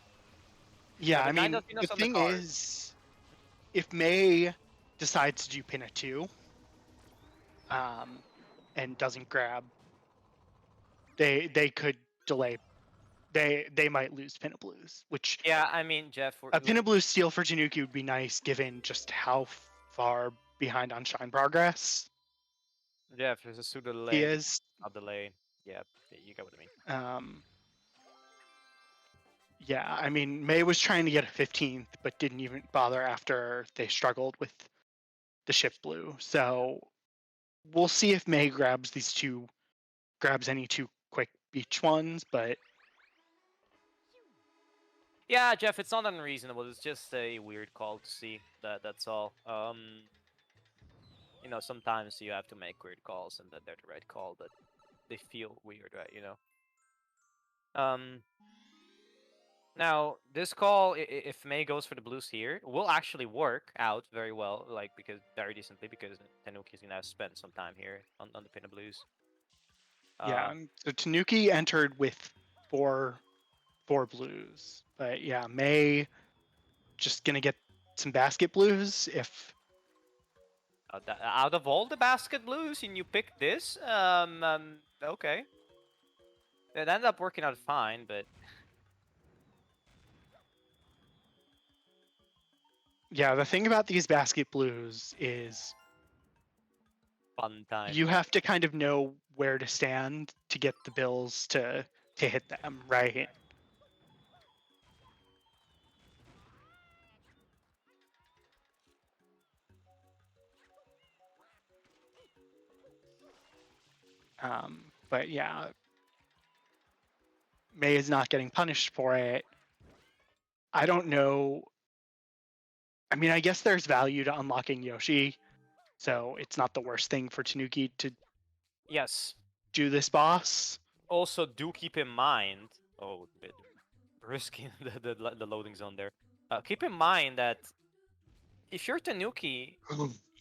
Yeah, The I guy mean, does see the us on the thing card. is, if May decides to do Pinna 2, and doesn't grab, they could delay. They might lose Pinna Blues, which Yeah, I mean, Jeff, a Pinna Blue steal for Tanuki would be nice given just how far behind on Shine progress Jeff, there's a pseudo he delay, but is. not delay. Yeah, you get what I mean. Um, yeah, I mean, May was trying to get a 15th, but didn't even bother after they struggled with the ship blue. So we'll see if May grabs any two quick beach ones, but Yeah, Jeff, it's not unreasonable. It's just a weird call to see. That's all. Sometimes you have to make weird calls, and that they're the right call, but they feel weird, right? Um, Now this call, if May goes for the blues here, will actually work out very well, like because very decently, because Tanuki's gonna spend some time here on the pin of blues. yeah. Uh, So Tanuki entered with four blues, but yeah, May just gonna get some basket blues if out of all the basket blues, and you pick this, okay, it ended up working out fine, but yeah. The thing about these basket blues is fun time. you have to kind of know where to stand to get the bills to hit them, right? But yeah, May is not getting punished for it. I don't know. I mean, I guess there's value to unlocking Yoshi, so it's not the worst thing for Tanuki to Yes. do this boss. Also, do keep in mind. Oh, a bit risky the loading zone there. Keep in mind that if you're Tanuki,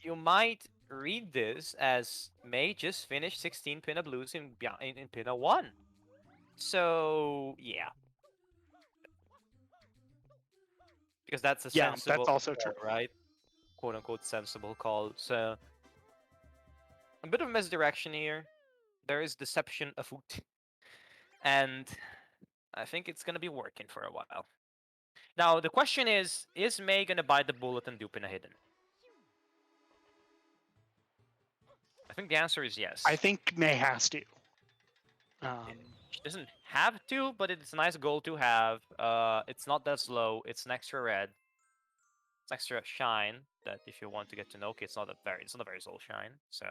you might read this as May just finished 16 Pinna Blues in Pinna 1. So, yeah. Because that's a Yeah, that's sensible also true. call, right? Quote unquote sensible call. So, a bit of misdirection here. There is deception afoot. And I think it's going to be working for a while. Now, the question is May going to buy the bullet and do Pinna Hidden? I think the answer is I yes. think May has to. She doesn't have to, but it's a nice goal to have. It's not that slow. It's an extra red. It's extra shine. That if you want to get to Noki, it's not a very slow shine. So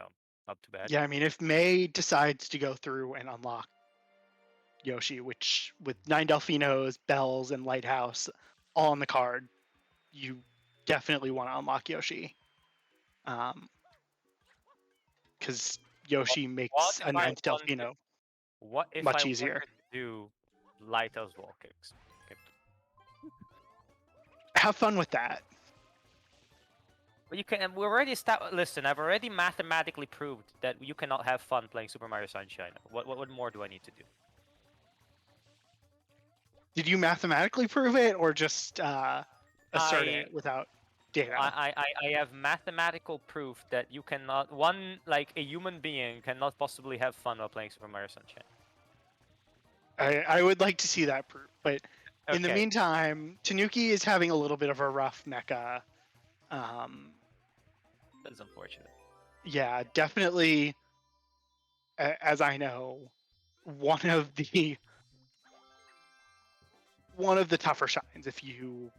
not too bad. Yeah, I mean, if May decides to go through and unlock Yoshi, which with 9 Delfinos, Bells, and Lighthouse all on the card, you definitely want to unlock Yoshi. Because Yoshi What makes if a I ninth wanted? Delfino What if I much easier. wanted to do Lighthouse wall kicks? Okay. Have fun with that. But you can. We already Listen, I've already mathematically proved that you cannot have fun playing Super Mario Sunshine. What more do I need to do? Did you mathematically prove it or just assert I it without data? I have mathematical proof that you cannot like a human being cannot possibly have fun while playing Super Mario Sunshine. I would like to see that proof. But in the Okay. meantime, Tanuki is having a little bit of a rough mecha. That's unfortunate. Yeah, definitely. As I know, one of the one of the tougher shines if you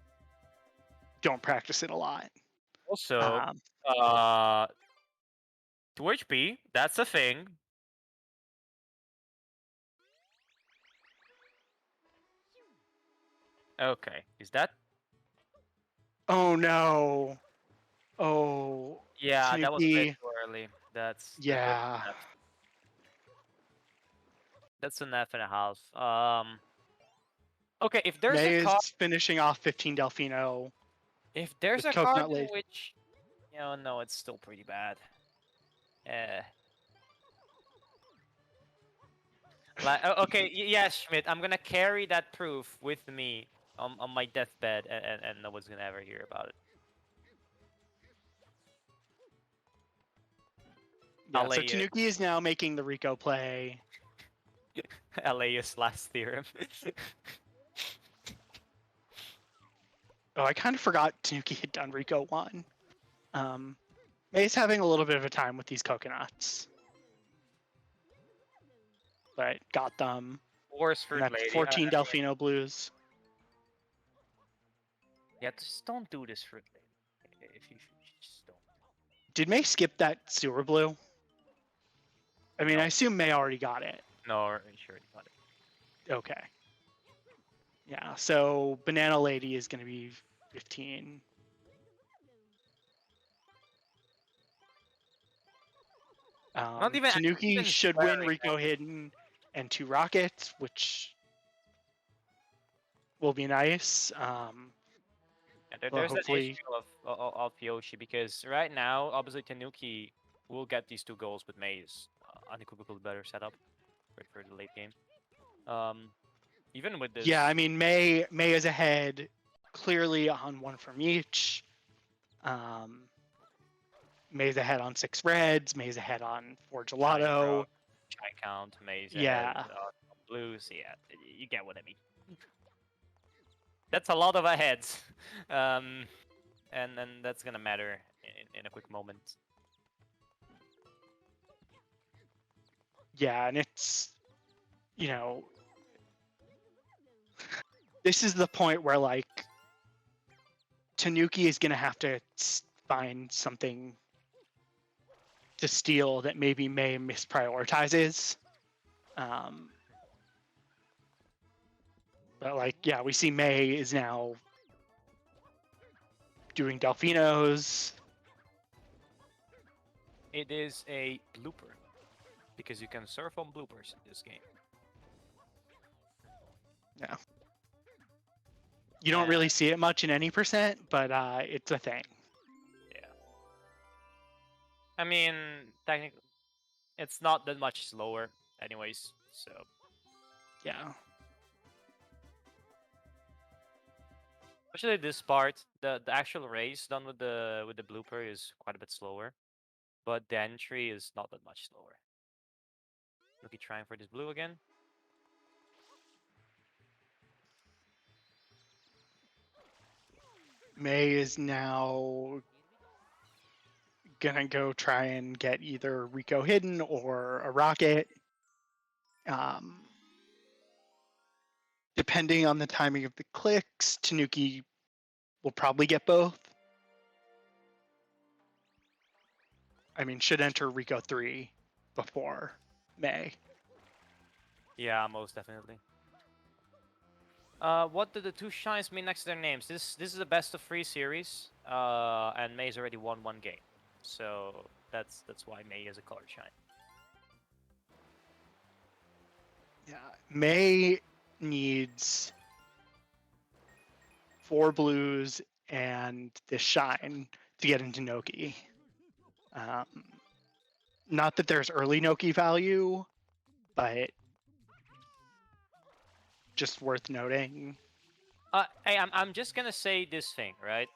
don't practice it a lot. Also, Um, uh, 2 HP, that's a thing. Okay, is that? oh no! Oh, Yeah, that was a bit Tanuki. too early. That's Yeah, an F. That's an F and a half. Okay, May is finishing off 15 Delfino if there's with a card Coconut in Lady. which, no, it's still pretty bad. Eh. Like, okay, yeah, Schmidt, I'm gonna carry that proof with me on my deathbed, and no one's gonna ever hear about it. Yeah, so Tanuki is now making the Rico play. Aleus last theorem. Oh, I kind of forgot Tanuki had done Rico 1. May's having a little bit of a time with these coconuts. But got them. Worst And fruit that's lady. 14 Delfino Blues. Yeah, just don't do this, fruit lady. If you just don't. Did May skip that sewer blue? I mean, No, I assume May already got it. no, sure, you got it. Okay. Yeah, so Banana Lady is going to be 15. Not even Tanuki even should win swearing. Rico Hidden and 2 Rockets, which will be nice. And Well, there's an hopefully, issue of Yoshi because right now, obviously, Tanuki will get these 2 goals with Maze. Unequivocal better setup for the late game. Um, even with yeah. I this, mean, May is ahead, clearly on 1 from each. Um, May's ahead on 6 reds. May's ahead on 4 Shine gelato. Pro, Shine Count, Maze ahead, Yeah, Blues. Yeah, you get what I mean. That's a lot of aheads, um, and then that's gonna matter in a quick moment. yeah, and it's, you know, this is the point where like Tanuki is gonna have to find something to steal that maybe May misprioritizes. Um, but like, yeah, we see May is now doing Delfinos. It is a blooper because you can surf on bloopers in this game. Yeah, you don't And really see it much in any percent, but it's a thing. yeah, I mean, technically, it's not that much slower, anyways. So Yeah, especially this part, the actual race done with the blooper is quite a bit slower, but the entry is not that much slower. Look, trying for this blue again. May is now gonna go try and get either Rico Hidden or a rocket. Um, Depending on the timing of the clicks, Tanuki will probably get both. I mean, should enter Rico 3 before May. Yeah, most definitely. What do the 2 shines mean next to their names? This is a best of 3 series. And May's already won 1 game, so that's why May is a color shine. Yeah, May needs 4 blues and this shine to get into Noki. Um, Not that there's early Noki value, but just worth noting. Hey, I'm just gonna say this thing, right?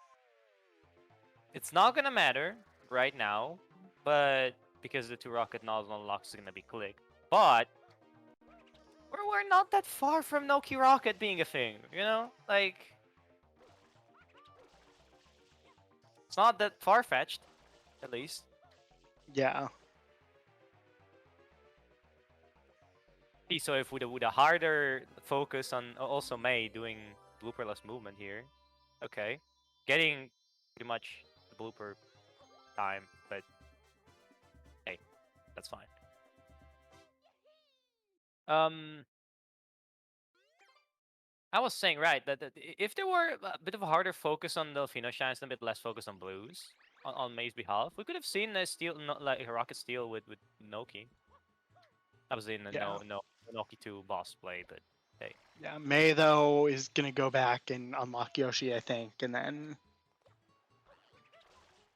It's not gonna matter right now, but because the 2 rocket nozzle unlocks is gonna be clicked. But we're not that far from Noki Rocket being a thing, you know? Like, it's not that far fetched. at least. Yeah. So if with a harder focus on also May doing blooperless movement here, okay, getting pretty much the blooper time, but hey, that's fine. Um, I was saying right that if there were a bit of a harder focus on Delfino Shines and a bit less focus on blues on May's behalf, we could have seen a steel, like a Rocket Steel with Noki. That was in the Yeah. no Noki 2 boss play, but hey. Yeah. May though is gonna go back and unlock Yoshi, I think, and then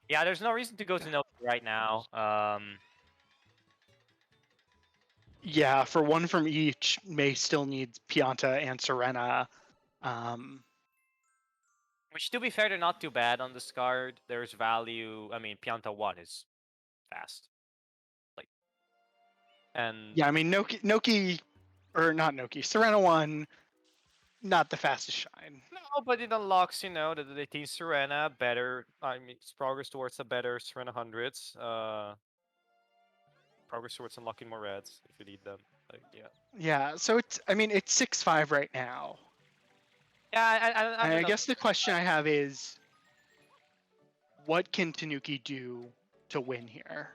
Yeah, there's no reason to go to Noki right now. yeah, for one from each, May still needs Pianta and Serena. Um, Which, to be fair, they're not too bad on this card. There's value. I mean, Pianta 1 is fast. Like, and yeah, I mean Noki, or not Noki, Serena 1, not the fastest shine. no, but it unlocks, the 18 Serena, better. I mean, it's progress towards a better Serena hundreds. Progress towards unlocking more reds if you need them. Like, yeah. Yeah, so it's 6-5 right now. Yeah, I And don't I know. guess the question I have is, what can Tanuki do to win here?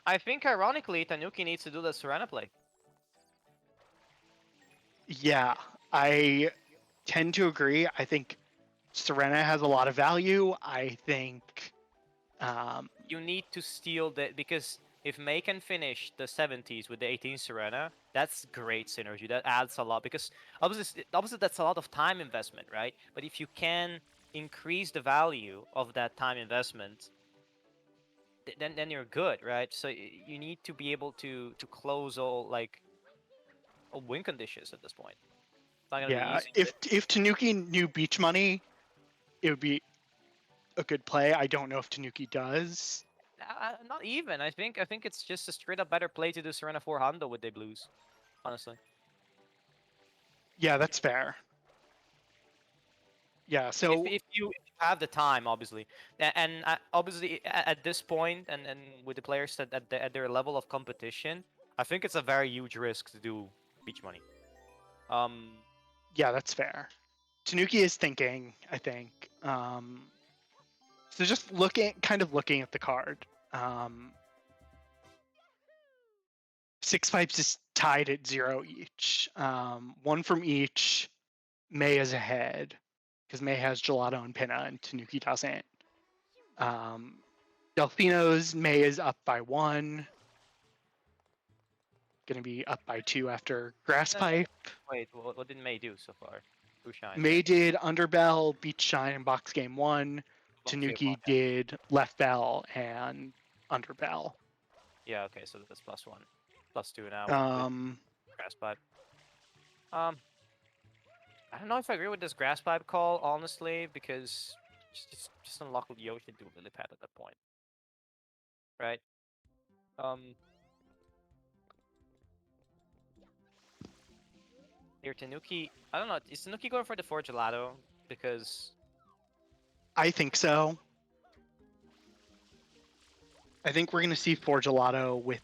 I think, ironically, Tanuki needs to do the Serena play. Yeah, I tend to agree. I think Serena has a lot of value. I think, You need to steal the because if May can finish the 70s with the 18 Serena, that's great synergy. That adds a lot because obviously that's a lot of time investment, right? But if you can increase the value of that time investment, then you're good, right? So you need to be able to close all win conditions at this point. It's not gonna be yeah, easy. if Tanuki knew Beach Money, it would be a good play. I don't know if Tanuki does. Not even. I think it's just a straight up better play to do Serena 4 Hondo with the blues. Honestly. Yeah, that's fair. Yeah, if, so if you have the time, obviously, and obviously at this point, and with the players that at their level of competition, I think it's a very huge risk to do beach money. Um, yeah, that's fair. Tanuki is thinking, I think. So just kind of looking at the card. Um, Six Pipes is tied at 0 each. One from each. May is ahead because May has Gelato and Pinna and Tanuki doesn't. Um, Delfino's May is up by 1. Going to be up by 2 after Grass no, no, Pipe. wait, what did May do so far? Two shines, May right? did Underbell, Beach Shine, and Box Game 1. Box game one. Tanuki did Left Bell and Underbell. Yeah, okay, so that's +1, +2 now with Um, grass pipe. Um, I don't know if I agree with this grass pipe call, honestly, because just unlock Yoshi to lily pad at that point, right? Um, Here, Tanuki. I don't know. Is Tanuki going for the 4 gelato? Because I think so. I think we're going to see 4 Gelato with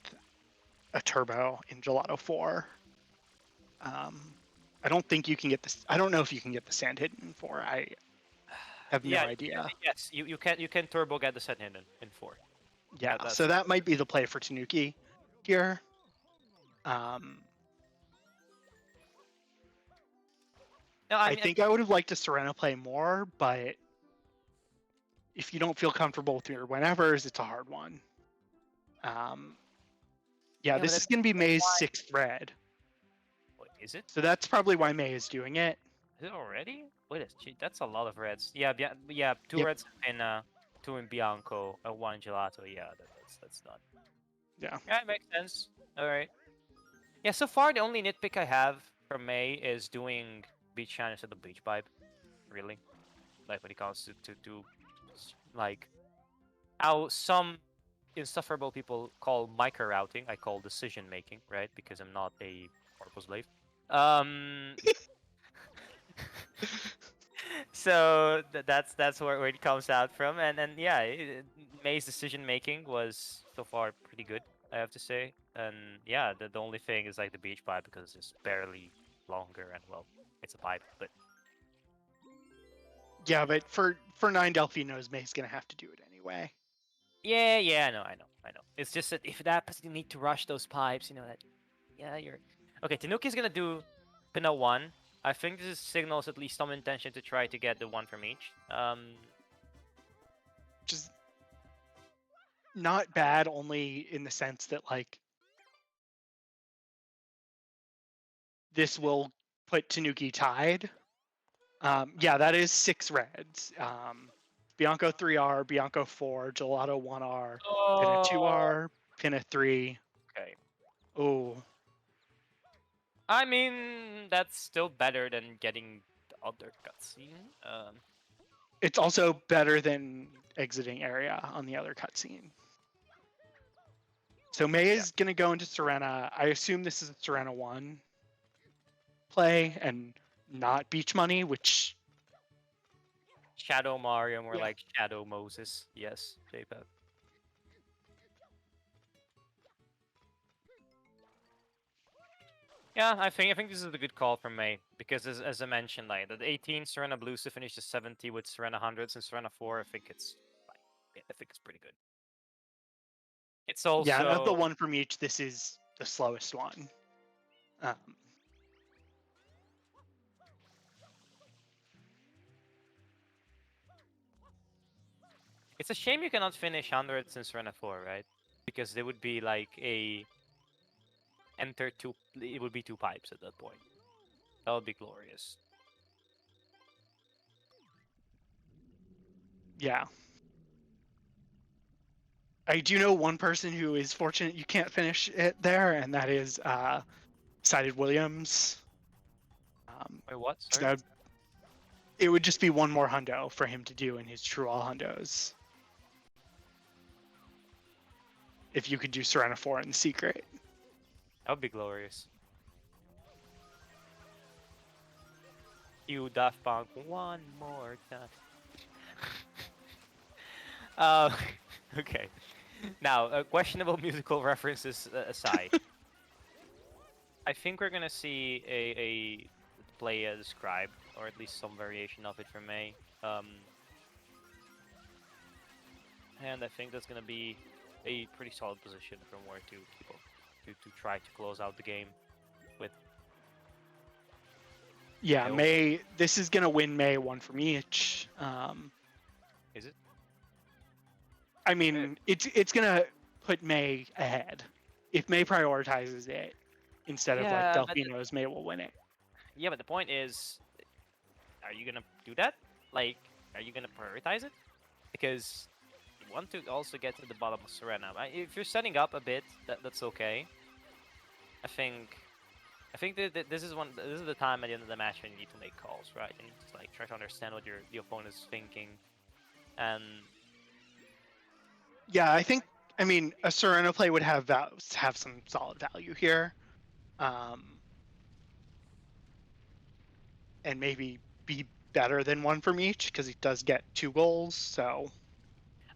a turbo in Gelato 4. I don't think you can get this. I don't know if you can get the sand hidden in 4. I have no yeah, idea. yes, you can turbo get the set hidden in 4. Yeah, That's so that might be the play for Tanuki here. Um, no. I I mean, think I would have liked to Serena play more, but if you don't feel comfortable with your whenevers, it's a hard one. Um, yeah, yeah, but this is going to be that's May's why. 6th red. Wait, is it? So that's probably why May is doing it. Is it already? Wait, that's a lot of reds. Yeah, yeah, 2 Yep. reds in 2 in Bianco, 1 gelato. Yeah, that's done. Yeah. Yeah, it makes sense. All right. Yeah, so far the only nitpick I have from May is doing beach shine instead of beach pipe. Really, like when it comes to like how some insufferable people call micro routing, I call decision making, right? Because I'm not a purple slave. Um, so that's where it comes out from, and yeah, May's decision making was so far pretty good, I have to say. And yeah, the only thing is like the beach pipe because it's barely longer and well, it's a pipe. But Yeah, but for 9 Delphinos, May's gonna have to do it anyway. yeah, I know. It's just that if that you need to rush those pipes, that yeah, you're okay. Tanuki's gonna do Pinna one. I think this signals at least some intention to try to get the one from each. Just not bad, only in the sense that like this will put Tanuki tied. Yeah, that is 6 reds. Bianco 3R, Bianco 4, Gelato 1R, Pinna Oh, 2R, Pinna 3. okay. Oh, I mean, that's still better than getting the other cutscene. it's also better than exiting area on the other cutscene. So May Yeah. is going to go into Serena. I assume this is a Serena 1 play and not Beach Money, which, Shadow Mario, more yeah. like Shadow Moses. Yes, JPEG. Yeah, I think this is a good call from May because as I mentioned, like the 18 Serena Blues to finish the 70 with Serena hundreds and Serena 4, I think it's like yeah, I think it's pretty good. It's Yeah, and of the also one from each, this is the slowest one. Um, it's a shame you cannot finish hundreds in Serena 4, right? Because there would be like a enter two. It would be two pipes at that point. That would be glorious. yeah. I do know one person who is fortunate you can't finish it there, and that is Sided Williams. Wait, what? 'Cause Sorry. it would just be one more hundo for him to do in his true all hundos. If you could do Serena 4 in secret. That would be glorious. You Daft Punk one more time. uh, okay. Now, questionable musical references aside, I think we're gonna see a play described, or at least some variation of it from May. And I think that's gonna be a pretty solid position from where to keep up, to try to close out the game with. Yeah, I hope. May. This is gonna win May one from each. Is it? I mean, it's gonna put May ahead. If May prioritizes it instead of like Yeah, but Delfino's, May will win it. yeah, but the point is, are you gonna do that? Like, are you gonna prioritize it? Because you want to also get to the bottom of Serena. If you're setting up a bit, that's okay. I think I think that this is the time at the end of the match when you need to make calls, right? And just like try to understand what the opponent is thinking. And Yeah, I think. I mean, a Serena play would have some solid value here, um, and maybe be better than one from each because he does get 2 goals. So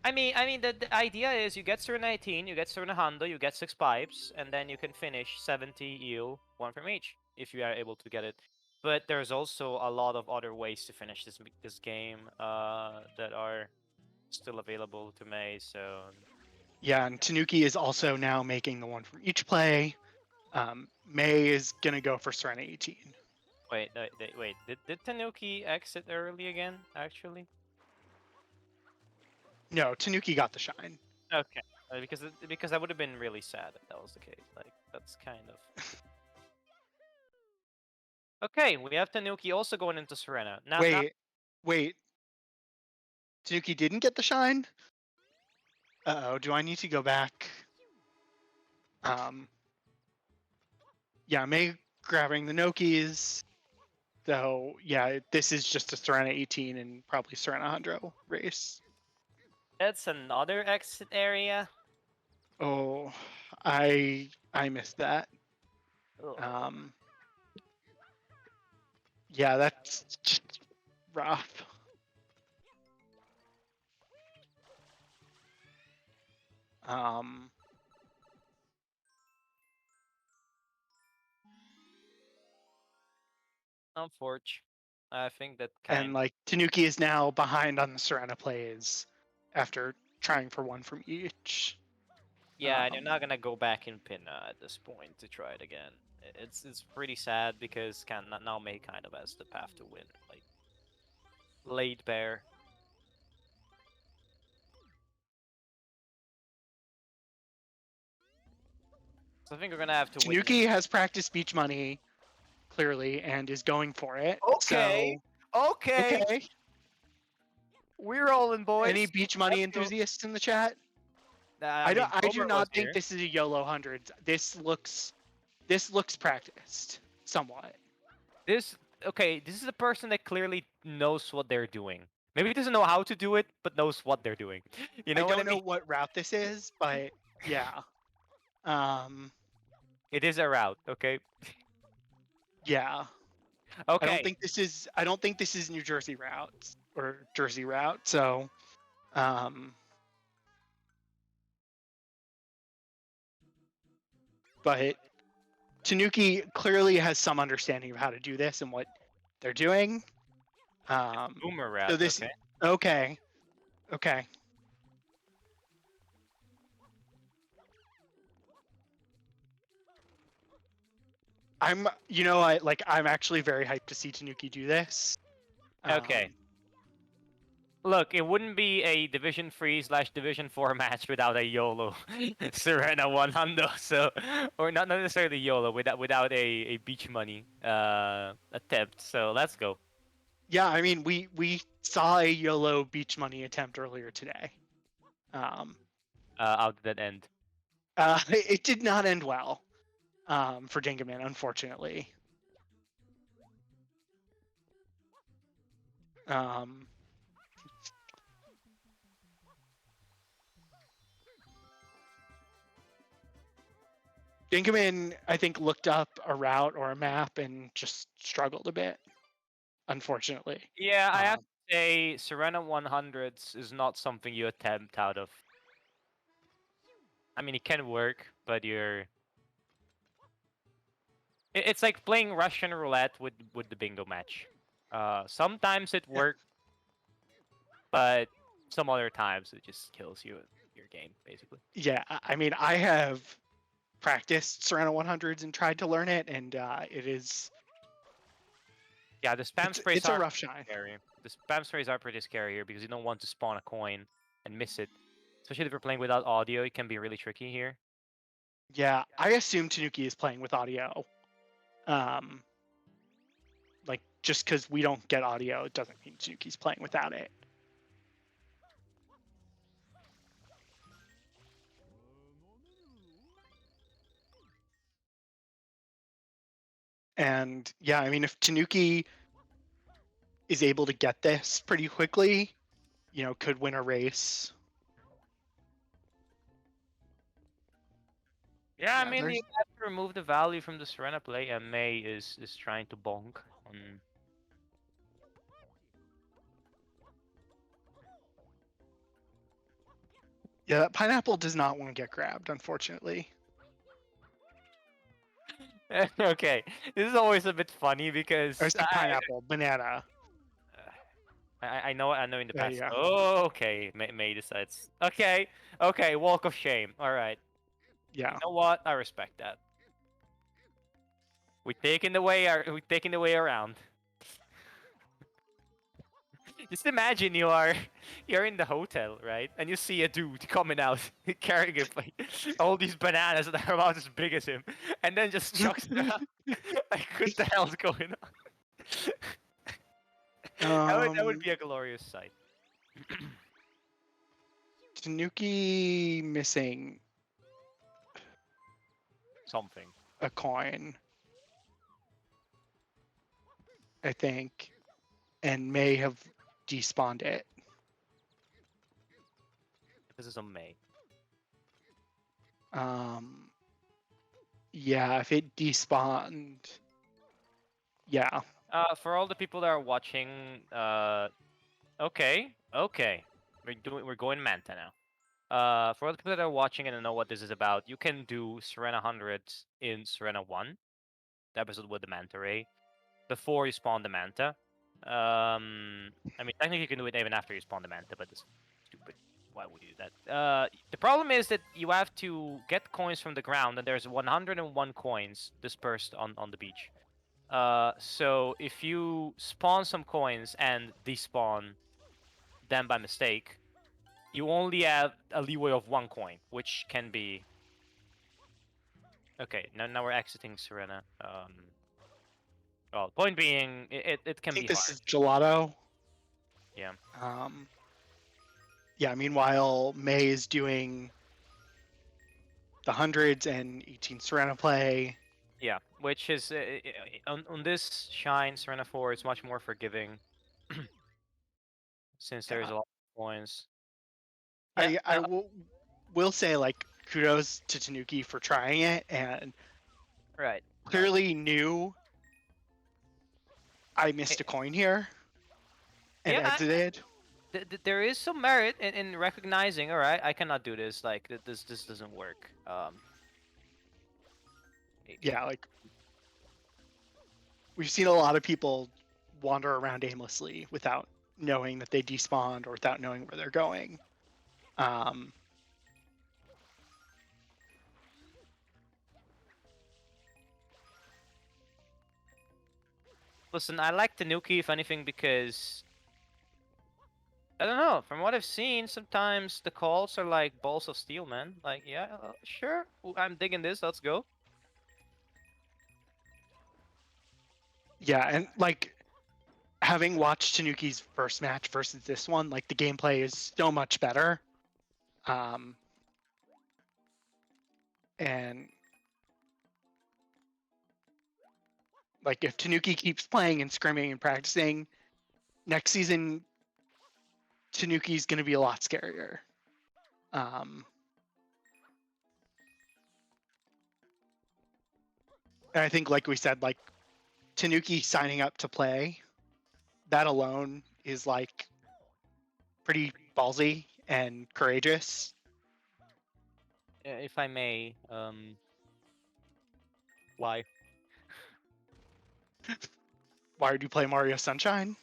I mean the idea is you get Serena 18, you get Serena Hondo, you get 6 pipes, and then you can finish 70 eel, one from each if you are able to get it. But there's also a lot of other ways to finish this game that are still available to May. So yeah, and Tanuki is also now making the one from each play. May is gonna go for Serena 18. wait. Did Tanuki exit early again? Actually, No, Tanuki got the shine. okay. Because that would have been really sad if that was the case. Like that's kind of okay. We have Tanuki also going into Serena now. Wait. Tanuki didn't get the shine? Uh-oh, do I need to go back? Um, yeah, May grabbing the Nokis. So, yeah, this is just a Serena 18 and probably Serena 100 race. That's another exit area. Oh, I missed that. Ugh. Um, yeah, that's just rough. Um, Unfortunate. I think that and kind. like Tanuki is now behind on the Serena plays after trying for one from each. Yeah, and you're not gonna go back in pin at this point to try it again. It's pretty sad because now May kind of has the path to win. Like late bear. So I think we're gonna have to witness. Tanuki has practiced beach money clearly and is going for it. Okay, So okay, okay, we're rolling, any boys. beach money Let's go. enthusiasts in the chat? I mean, I do Gilbert was not think here. this is a YOLO hundreds. This looks practiced somewhat. This okay. This is a person that clearly knows what they're doing. Maybe doesn't know how to do it, but knows what they're doing. You I know what I don't know mean? what route this is, but yeah. Um It is a route. Okay. yeah. Okay. I don't think this is New Jersey route or Jersey route. So um but Tanuki clearly has some understanding of how to do this and what they're doing. Boomer So route. this Okay. okay. Okay. I'm actually very hyped to see Tanuki do this. Okay. Um, Look, it wouldn't be a Division 3/Division 4 match without a YOLO Serena 100. So, or not necessarily YOLO without a beach money attempt. So let's go. yeah, I mean we saw a YOLO beach money attempt earlier today. Um, How did that end? it did not end well for Dingaman, unfortunately. Um, Dingaman, I think, looked up a route or a map and just struggled a bit, unfortunately. Yeah, I have Um, to say Serena 100s is not something you attempt out of. I mean, it can work, but it's like playing Russian roulette with the bingo match. Sometimes it yeah, works, but some other times it just kills your game basically. yeah. I mean, I have practiced Serrano 100s and tried to learn it, and Yeah, the spam sprays it's a are rough pretty shine. scary. The spam sprays are pretty scary here because you don't want to spawn a coin and miss it. Especially if you're playing without audio, it can be really tricky here. Yeah, I assume Tanuki is playing with audio. Um, like just because we don't get audio, it doesn't mean Tanuki's playing without it. And yeah, I mean, if Tanuki is able to get this pretty quickly, could win a race. Yeah, I Yeah, mean you there's have to remove the value from the Serena play, and May is trying to bonk on. yeah, that pineapple does not want to get grabbed, unfortunately. Okay, this is always a bit funny I because say pineapple, banana. I know in the There past. you go. Oh, okay, May decides. Okay, okay, walk of shame. All right, you Yeah. know what? I respect that. We taking the way around. Just imagine you're in the hotel, right? And you see a dude coming out carrying like all these bananas that are about as big as him, and then just chucks them out. Like, what the hell's going on? That would um, be a glorious sight. Tanuki missing Something. a coin, I think, and may have despawned it. This is on May. Um, yeah, if it despawned, yeah, For all the people that are watching, okay, okay, we're going Manta now. For all the people that are watching and know what this is about, you can do Serena 100 in Serena 1, the episode with the Manta Ray, before you spawn the Manta. I mean, technically you can do it even after you spawn the Manta, but it's stupid. Why would you do that? The problem is that you have to get coins from the ground, and there's 101 coins dispersed on the beach. So if you spawn some coins and despawn them by mistake, you only have a leeway of 1 coin, which can be... Okay, now we're exiting Serena. Well, point being, it I can think be this hard. is Gelato. Yeah. Yeah, meanwhile, May is doing the hundreds and 18 Serena play. Yeah, which is on this Shine Serena 4, it's much more forgiving since there's Yeah. a lot of coins. Yeah, I will say, like, kudos to Tanuki for trying it and right. clearly knew I missed a coin here and Yeah, exited. there is some merit in recognizing. All right, I cannot do this. Like this doesn't work. Yeah, like, we've seen a lot of people wander around aimlessly without knowing that they despawned or without knowing where they're going. Um, Listen, I like Tanuki if anything because I don't know. From what I've seen, sometimes the calls are like balls of steel, man. Like, yeah, sure, I'm digging this. Let's go. yeah, and like having watched Tanuki's first match versus this one, like the gameplay is so much better. And like if Tanuki keeps playing and scrimming and practicing, next season Tanuki's going to be a lot scarier. And I think, like we said, like Tanuki signing up to play, that alone is like pretty ballsy and courageous. If I may, why? Why would you play Mario Sunshine?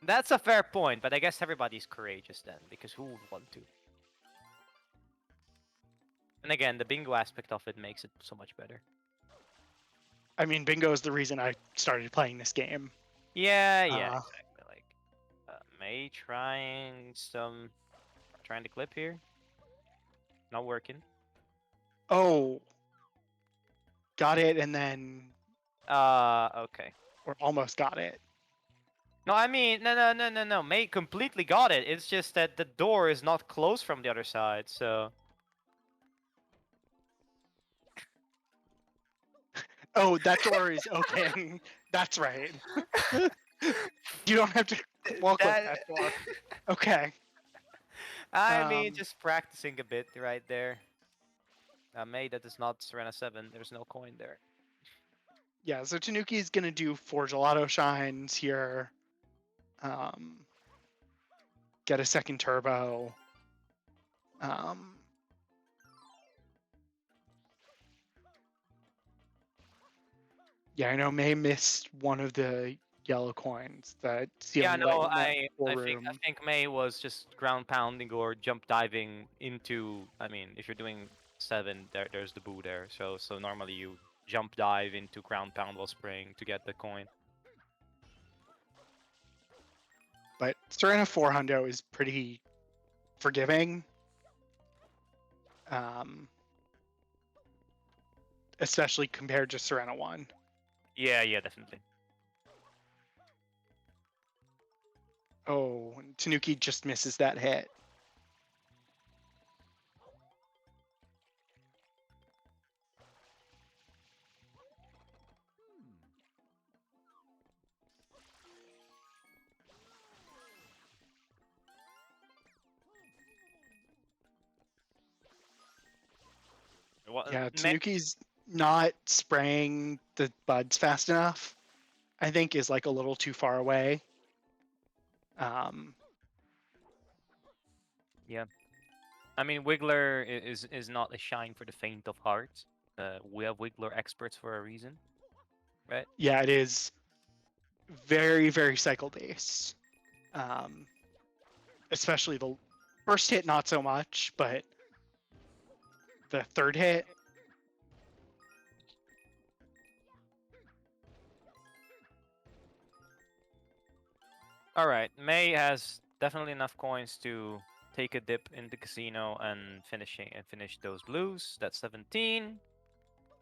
That's a fair point, but I guess everybody's courageous then, because who would want to? And again, the bingo aspect of it makes it so much better. I mean, bingo is the reason I started playing this game. Yeah, exactly. Like, May trying the clip here. Not working. Oh, got it, and then Okay. or almost got it. No, I mean, no. May completely got it. It's just that the door is not closed from the other side, so... Oh, that door is open. That's right. You don't have to wall clip That... that door. Okay. I mean, just practicing a bit right there. May, that is not Serena 7. There's no coin there. Yeah, so Tanuki's gonna do 4 gelato shines here. Get a second turbo. Yeah, I know May missed one of the yellow coins, the Yeah, ceiling light no, in that I room. think May was just ground pounding or jump diving into... I mean, if you're doing 7, there's the boo there. So normally you jump dive into ground pound while spraying to get the coin. But Serena 4 hundo is pretty forgiving. Especially compared to Serena 1. Yeah, definitely. Oh, Tanuki just misses that hit. Yeah, Tanuki's not spraying the buds fast enough. I think is like a little too far away. Yeah. I mean, Wiggler is not a shine for the faint of heart. We have Wiggler experts for a reason, right? Yeah, it is very, very cycle based. Um, Especially the first hit, not so much, but the third hit. All right, May has definitely enough coins to take a dip in the casino and finish those blues. That's 17.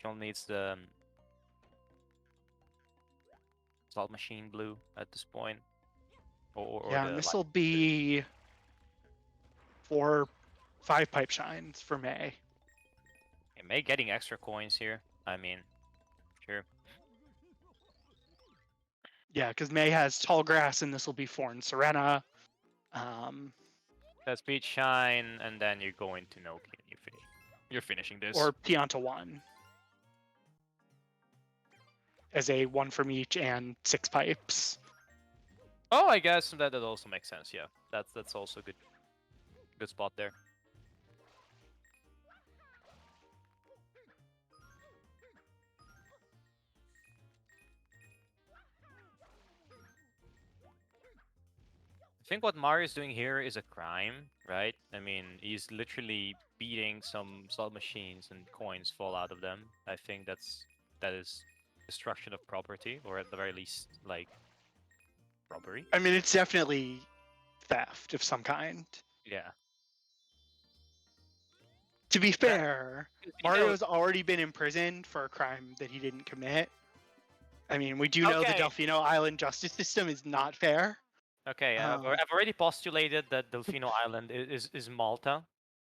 She only needs the slot machine blue at this point, or Yeah, and the this light. will be 5 pipe shines for May. May getting extra coins here. I mean, sure. Yeah, because May has tall grass, and this will be 4 in Serena. Um, That's Beach Shine, and then you go into Noki and you finish. You're finishing this. or Pianta 1 as a 1 from each and 6 pipes. Oh, I guess that also makes sense. Yeah, that's also good spot there. I think what Mario's doing here is a crime, right? I mean, he's literally beating some slot machines and coins fall out of them. I think that is destruction of property, or at the very least, like robbery. I mean, it's definitely theft of some kind. Yeah. To be That, fair, you know, Mario's already been imprisoned for a crime that he didn't commit. I mean, we do know the okay. Delfino Island justice system is not fair. Okay, Um, I've already postulated that Delfino Island is Malta.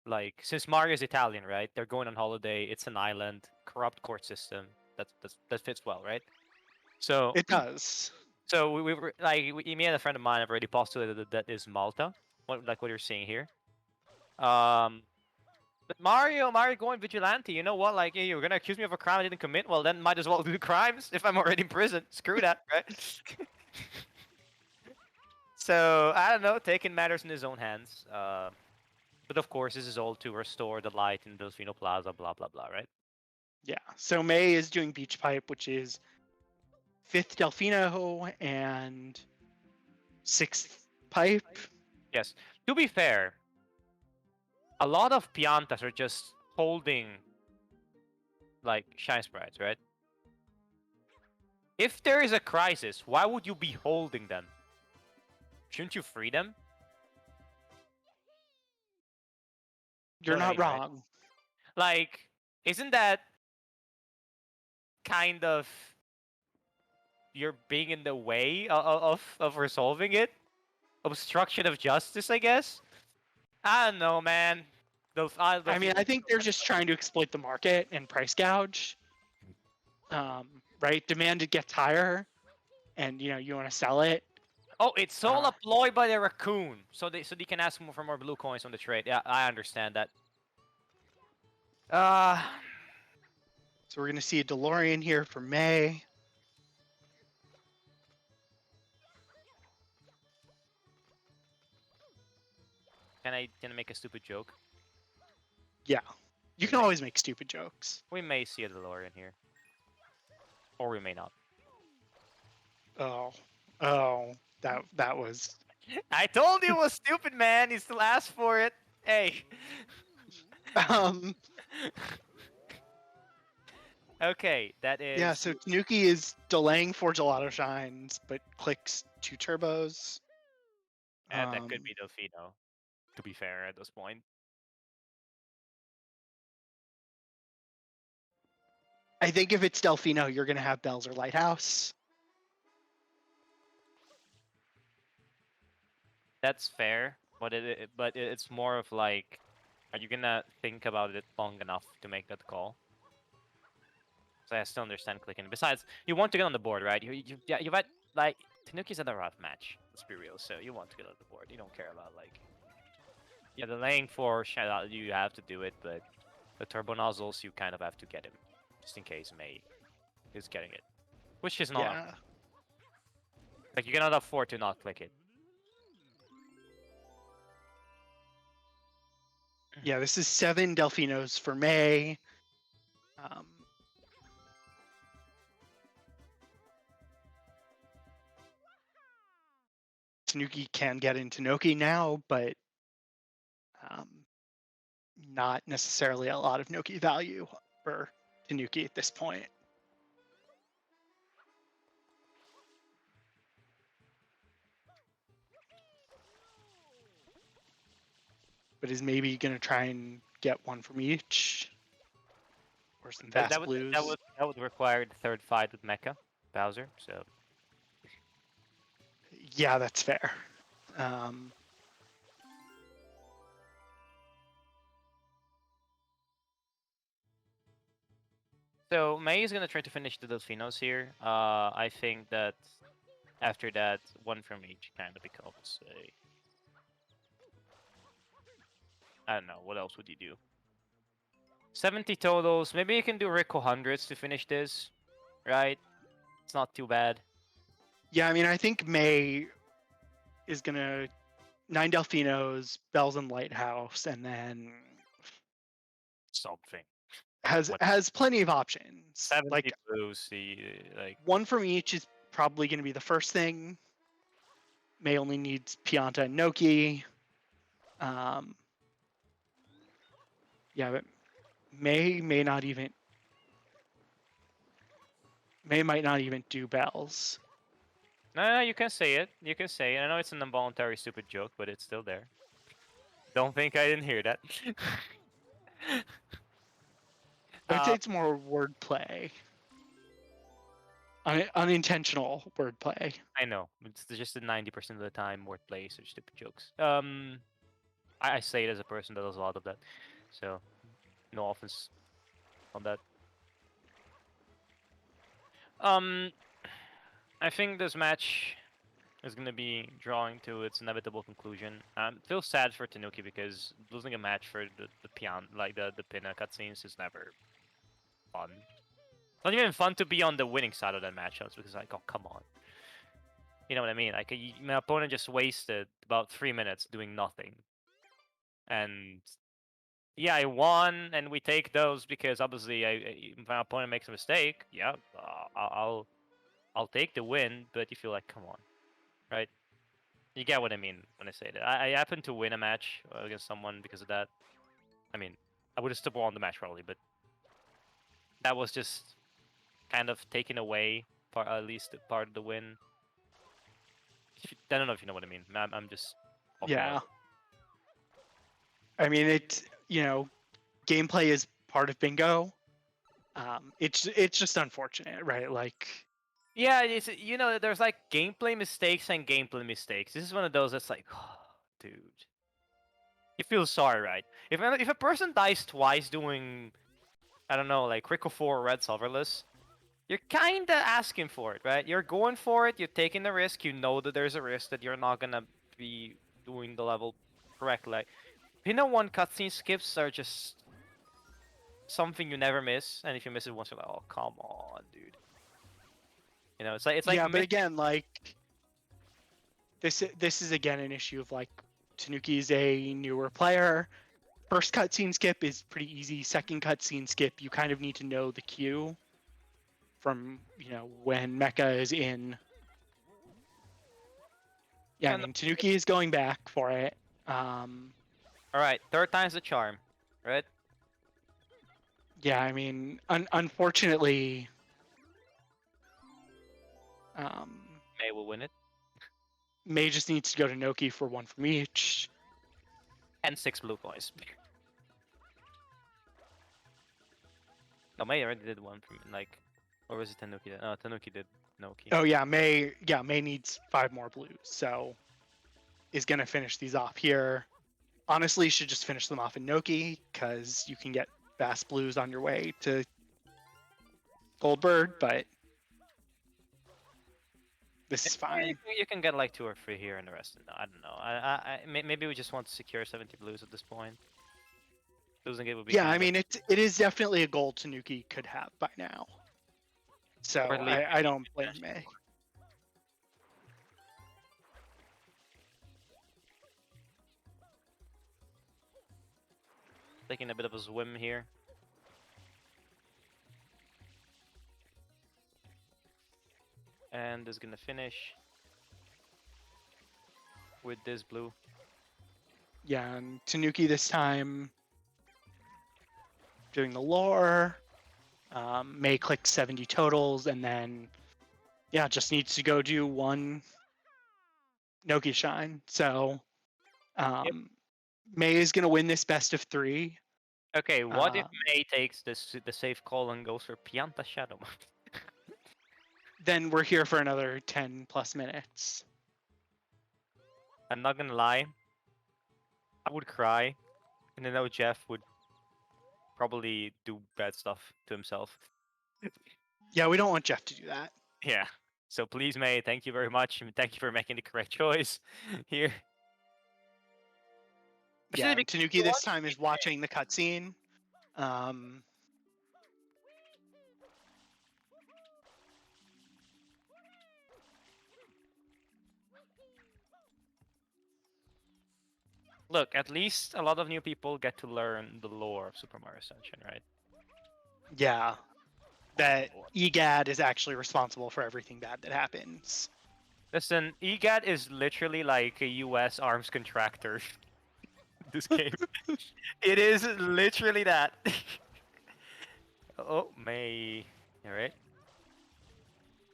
Like, since Mario's Italian, right? They're going on holiday. It's an island, corrupt court system. That fits well, right? So, it does. so we were like me and a friend of mine have already postulated that is Malta. What you're seeing here. But Mario going vigilante. You know what? Like, hey, you're gonna accuse me of a crime I didn't commit. Well, then might as well do crimes if I'm already in prison. Screw that, right? So I don't know, taking matters in his own hands. But of course, this is all to restore the light in Delfino Plaza, blah blah blah, right? Yeah. So May is doing Beach Pipe, which is 5th Delfino and 6th Pipe. Yes. To be fair, a lot of Piantas are just holding like shine sprites, right? If there is a crisis, why would you be holding them? Shouldn't you free them? You're Know what I not mean, right? wrong. Like, isn't that kind of you're being in the way of resolving it? Obstruction of justice, I guess. I don't know, man. I mean, I think they're just trying to exploit the market and price gouge. Right? Demand gets higher, and you want to sell it. Oh, it's all Uh, a ploy by the raccoon, so they can ask for more blue coins on the trade. Yeah, I understand that. Uh, so we're gonna see a DeLorean here for May. can I make a stupid joke? Yeah, you We can may always make stupid jokes. we may see a DeLorean here, or we may not. Oh, oh, that was. I told you it was stupid, man. You still asked for it. Hey. Um, Okay, that yeah. is, So Tanuki is delaying 4 gelato shines, but clicks 2 turbos. and that could Um, be Delfino. To be fair, at this point. I think if it's Delfino, you're gonna have Bells or Lighthouse. That's fair, but it's more of like, are you gonna think about it long enough to make that call? So I still understand clicking. Besides, you want to get on the board, right? Yeah, you've had like Tanuki's had a rough match. Let's be real. So you want to get on the board. You don't care about like, yeah, the laying for shutout. You have to do it, but the turbo nozzles you kind of have to get him, just in case May is getting it, which is not Yeah. like you cannot afford to not click it. Yeah, this is 7 Delfinos for May. Um, Tanuki can get into Noki now, but not necessarily a lot of Noki value for Tanuki at this point. But is maybe going to try and get one from each, or some That, fast blues. that would require the third fight with Mecha Bowser. So Yeah, that's fair. Um, May is gonna try to finish the Delfinos here. I think that after that, one from each kind of becomes a. I don't know. What else would you do? 70 totals. Maybe you can do Rico hundreds to finish this, right? It's not too bad. yeah, I mean, I think May is going to 9 Delfinos, Bells and Lighthouse, and then Something. What? has plenty of options. 70 Like blues. See, like one from each is probably going to be the first thing. May only needs Pianta and Noki. Um, yeah, but May not even May might not even do bells. no, you can say it. You can say it. I know it's an involuntary, stupid joke, but it's still there. Don't think I didn't hear that. I would say uh, it's more wordplay, unintentional wordplay. I know. It's just the 90% of the time wordplay or stupid jokes. I say it as a person that does a lot of that, so no offense on that. Um, I think this match is gonna be drawing to its inevitable conclusion. Feel sad for Tanuki because losing a match for the pian like the pinna cutscenes is never fun. It's not even fun to be on the winning side of that matchups because like, oh come on, you know what I mean? Like my opponent just wasted about 3 minutes doing nothing, and yeah, I won, and we take those because obviously, if my opponent makes a mistake, yeah, I'll take the win. But you feel like, come on, right? You get what I mean when I say that. I happened to win a match against someone because of that. I mean, I would have still won the match probably, but that was just kind of taken away, at least part of the win. I don't know if you know what I mean. I'm just talking about Yeah, it. I mean gameplay is part of bingo. It's just unfortunate, right? Like Yeah, it's there's like gameplay mistakes and gameplay mistakes. This is one of those that's like, oh, dude. You feel sorry, right? If a person dies twice doing, I don't know, like Rico 4 Red Silverless, you're kinda asking for it, right? You're going for it, you're taking the risk, you know that there's a risk that you're not gonna be doing the level correctly. Like, Pinna 1 cutscene skips are just something you never miss, and if you miss it once, you're like, oh, come on, dude. It's like yeah, but missing. again, like this is again an issue of like Tanuki's a newer player. First cutscene skip is pretty easy. Second cutscene skip, you kind of need to know the cue from when Mecha is in. Yeah, I Yeah, no, mean Tanuki is going back for it. alright, third time's the charm, right? Yeah, I mean unfortunately, um, May will win it. May just needs to go to Noki for one from each. And 6 blue coins. No, May already did one from, like, or was it Tanuki? Tanuki did Noki. Oh yeah, May needs 5 more blues, so is gonna finish these off here. Honestly, should just finish them off in Noki because you can get fast blues on your way to Goldbird, but this is Yeah, fine. you can get like 2 or 3 here and the rest. No, I don't know. Maybe we just want to secure 70 blues at this point. Losing it would be Yeah, I kind of, mean it is definitely a goal Tanuki could have by now. or So at least I don't blame finish it. May. taking a bit of a swim here. And is gonna finish with this blue. Yeah, and Tanuki this time doing the lore. May click 70 totals, and then yeah, just needs to go do one Noki Shine. So Yep. May is gonna win this best of 3. Okay, what if Uh, May takes the safe call and goes for Pianta Shadow? then we're here for another 10 plus minutes. I'm not gonna lie, I would cry, and I know Jeff would probably do bad stuff to himself. Yeah, we don't want Jeff to do that. Yeah. So please, May, thank you very much, and thank you for making the correct choice here. Yeah, Especially and because Tanuki you this want to time beat is watching the cutscene. Um, Look, at least a lot of new people get to learn the lore of Super Mario Sunshine, right? yeah, that Oh, EGAD is actually responsible for everything bad that happens. listen, EGAT is literally like a US arms contractor. This game. It is literally that. Oh, May. All right.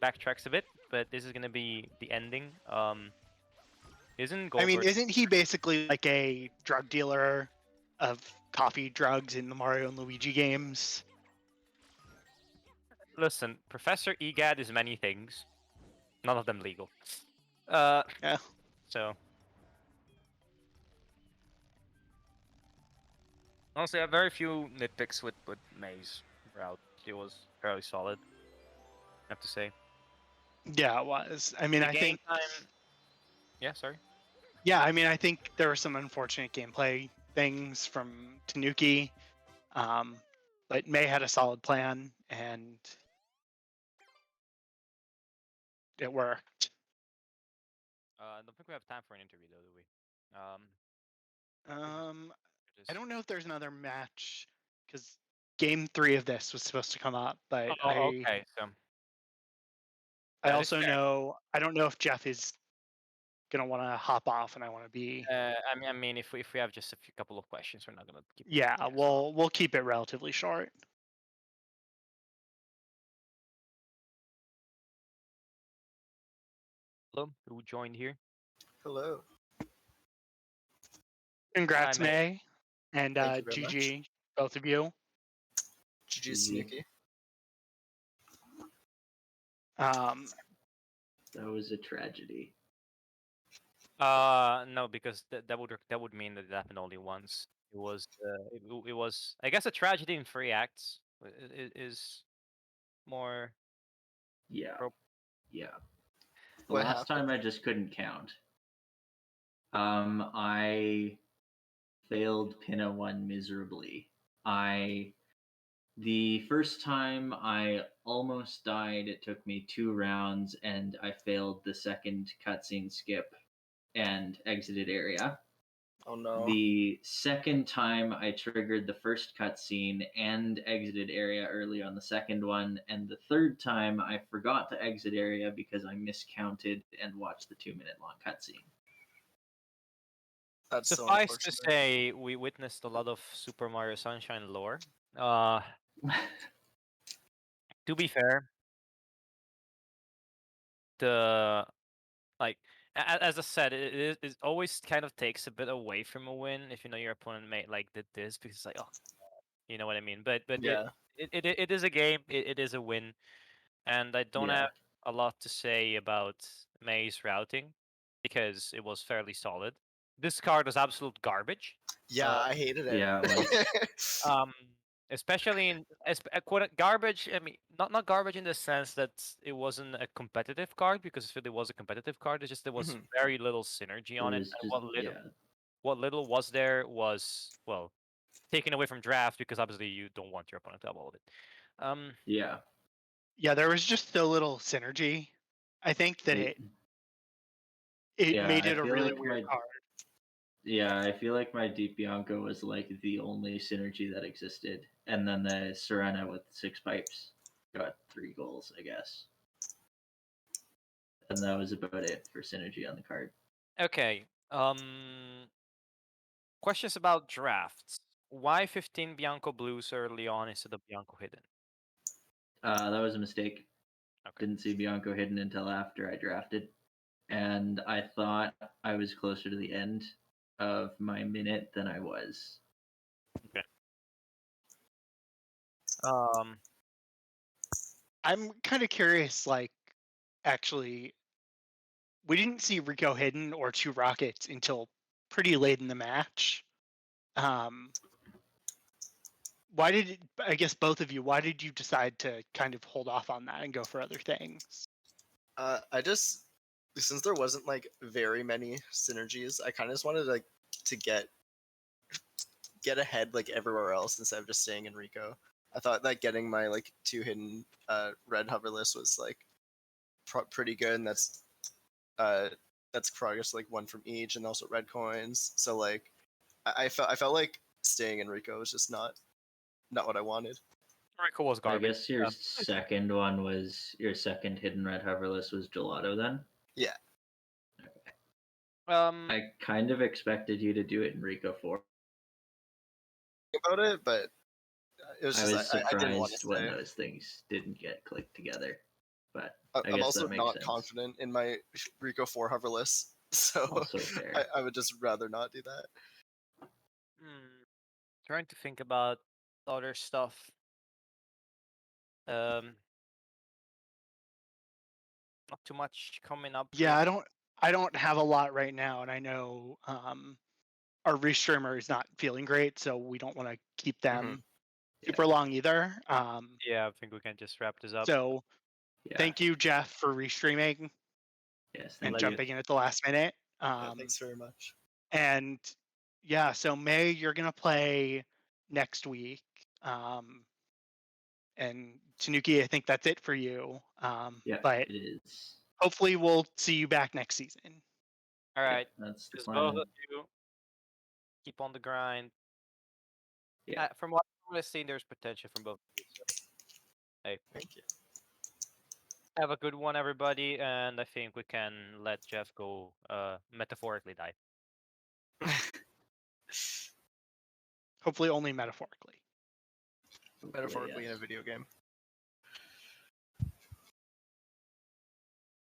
Backtracks a bit, but this is gonna be the ending. Isn't I mean, Goldberg? isn't he basically like a drug dealer of coffee drugs in the Mario and Luigi games? Listen, Professor EGAT is many things. None of them legal. Uh, Yeah. so honestly, I have very few nitpicks with May's route. She was fairly solid, I have to say. Yeah, it was. I mean, The I game think. time. Yeah, sorry. Yeah, I mean, I think there were some unfortunate gameplay things from Tanuki, um, but May had a solid plan and it worked. I don't think we have time for an interview though, do we? I think Um, we're I just. don't know if there's another match because game 3 of this was supposed to come up, but Oh, okay. So I that is also fair. know I don't know if Jeff is gonna want to hop off and I want to be. I mean, if we have just a few couple of questions, we're not gonna keep. Yeah, Yeah. So we'll keep it relatively short. hello, who joined here? Hello. Hi, Congrats, May. May, and Thank you very much. GG, both of you. GG GG. Snooki. Um, That was a tragedy. No, because that would mean that it happened only once. It was I guess a tragedy in 3 acts is more. Yeah. Pro- Yeah. The What last happened? time I just couldn't count. I failed Pinna 1 miserably. The first time I almost died, it took me 2 rounds and I failed the second cutscene skip and exited area. Oh no. The second time I triggered the first cutscene and exited area early on the second one, and the third time I forgot to exit area because I miscounted and watched the 2 minute long cutscene. That's so Suffice to unfortunate. say, we witnessed a lot of Super Mario Sunshine lore. Uh, to be fair, the like as I said, it always kind of takes a bit away from a win if you know your opponent made like did this because it's like, oh, you know what I mean. But it Yeah. it, it, it is a game. It is a win, and I don't Yeah. have a lot to say about May's routing because it was fairly solid. This card was absolute garbage. Yeah, Uh, I hated Yeah, it was. it. um, especially in quote garbage. I mean, not garbage in the sense that it wasn't a competitive card because if it was a competitive card, it's just there was Mhm. very little synergy It on it, was and just, yeah. what little was there was well taken away from draft because obviously you don't want your opponent to have all of it. Um, Yeah. yeah, there was just so little synergy. I think that It, it yeah, made I it a feel really like weird my card. Yeah, I feel like my Deep Bianco was like the only synergy that existed, and then the Serena with 6 pipes got 3 goals, I guess, and that was about it for synergy on the card. Okay. Questions about drafts. Why 15 Bianco Blues early on instead of Bianco Hidden? That was a mistake. Okay. Didn't see Bianco hidden until after I drafted, and I thought I was closer to the end of my minute than I was. Okay. Um. I'm kind of curious, like, actually, we didn't see Rico hidden or 2 rockets until pretty late in the match. Why did I guess both of you? Why did you decide to kind of hold off on that and go for other things? I just, since there wasn't like very many synergies, I kind of just wanted like to get ahead like everywhere else instead of just staying in Rico. I thought that getting my like 2 hidden red hoverless was like pretty good, and that's progress like 1 from each, and also red coins. So like I felt like staying in Rico was just not what I wanted. Rico was I garbage. guess your second one was your second hidden red hoverless was Gelato then? Yeah. I kind of expected you to do it in Rico 4. About it, but it was I just was I didn't want to surprised when stay. those things didn't get clicked together, but I I'm guess also that makes not sense. confident in my Rico 4 hoverless, so Also fair. I would just rather not do that. Trying to think about other stuff. Not too much coming up. Yeah, Really. I don't have a lot right now, and I know our restreamer is not feeling great, so we don't want to keep them super long either. Yeah, I think we can just wrap this up. So Yeah. thank you, Jeff, for restreaming Yes, and thank you. jumping in at the last minute. Thanks very much. And yeah, so May, you're gonna play next week. And Tanuki, I think that's it for you. Yeah, But it is. hopefully we'll see you back next season. All right. That's the Because plan. both of you keep on the grind. Yeah. From what I've seen, there's potential from both of you. So, hey, Thank you. have a good one, everybody, and I think we can let Jeff go metaphorically die. Hopefully only metaphorically. Metaphorically yes. in a video game.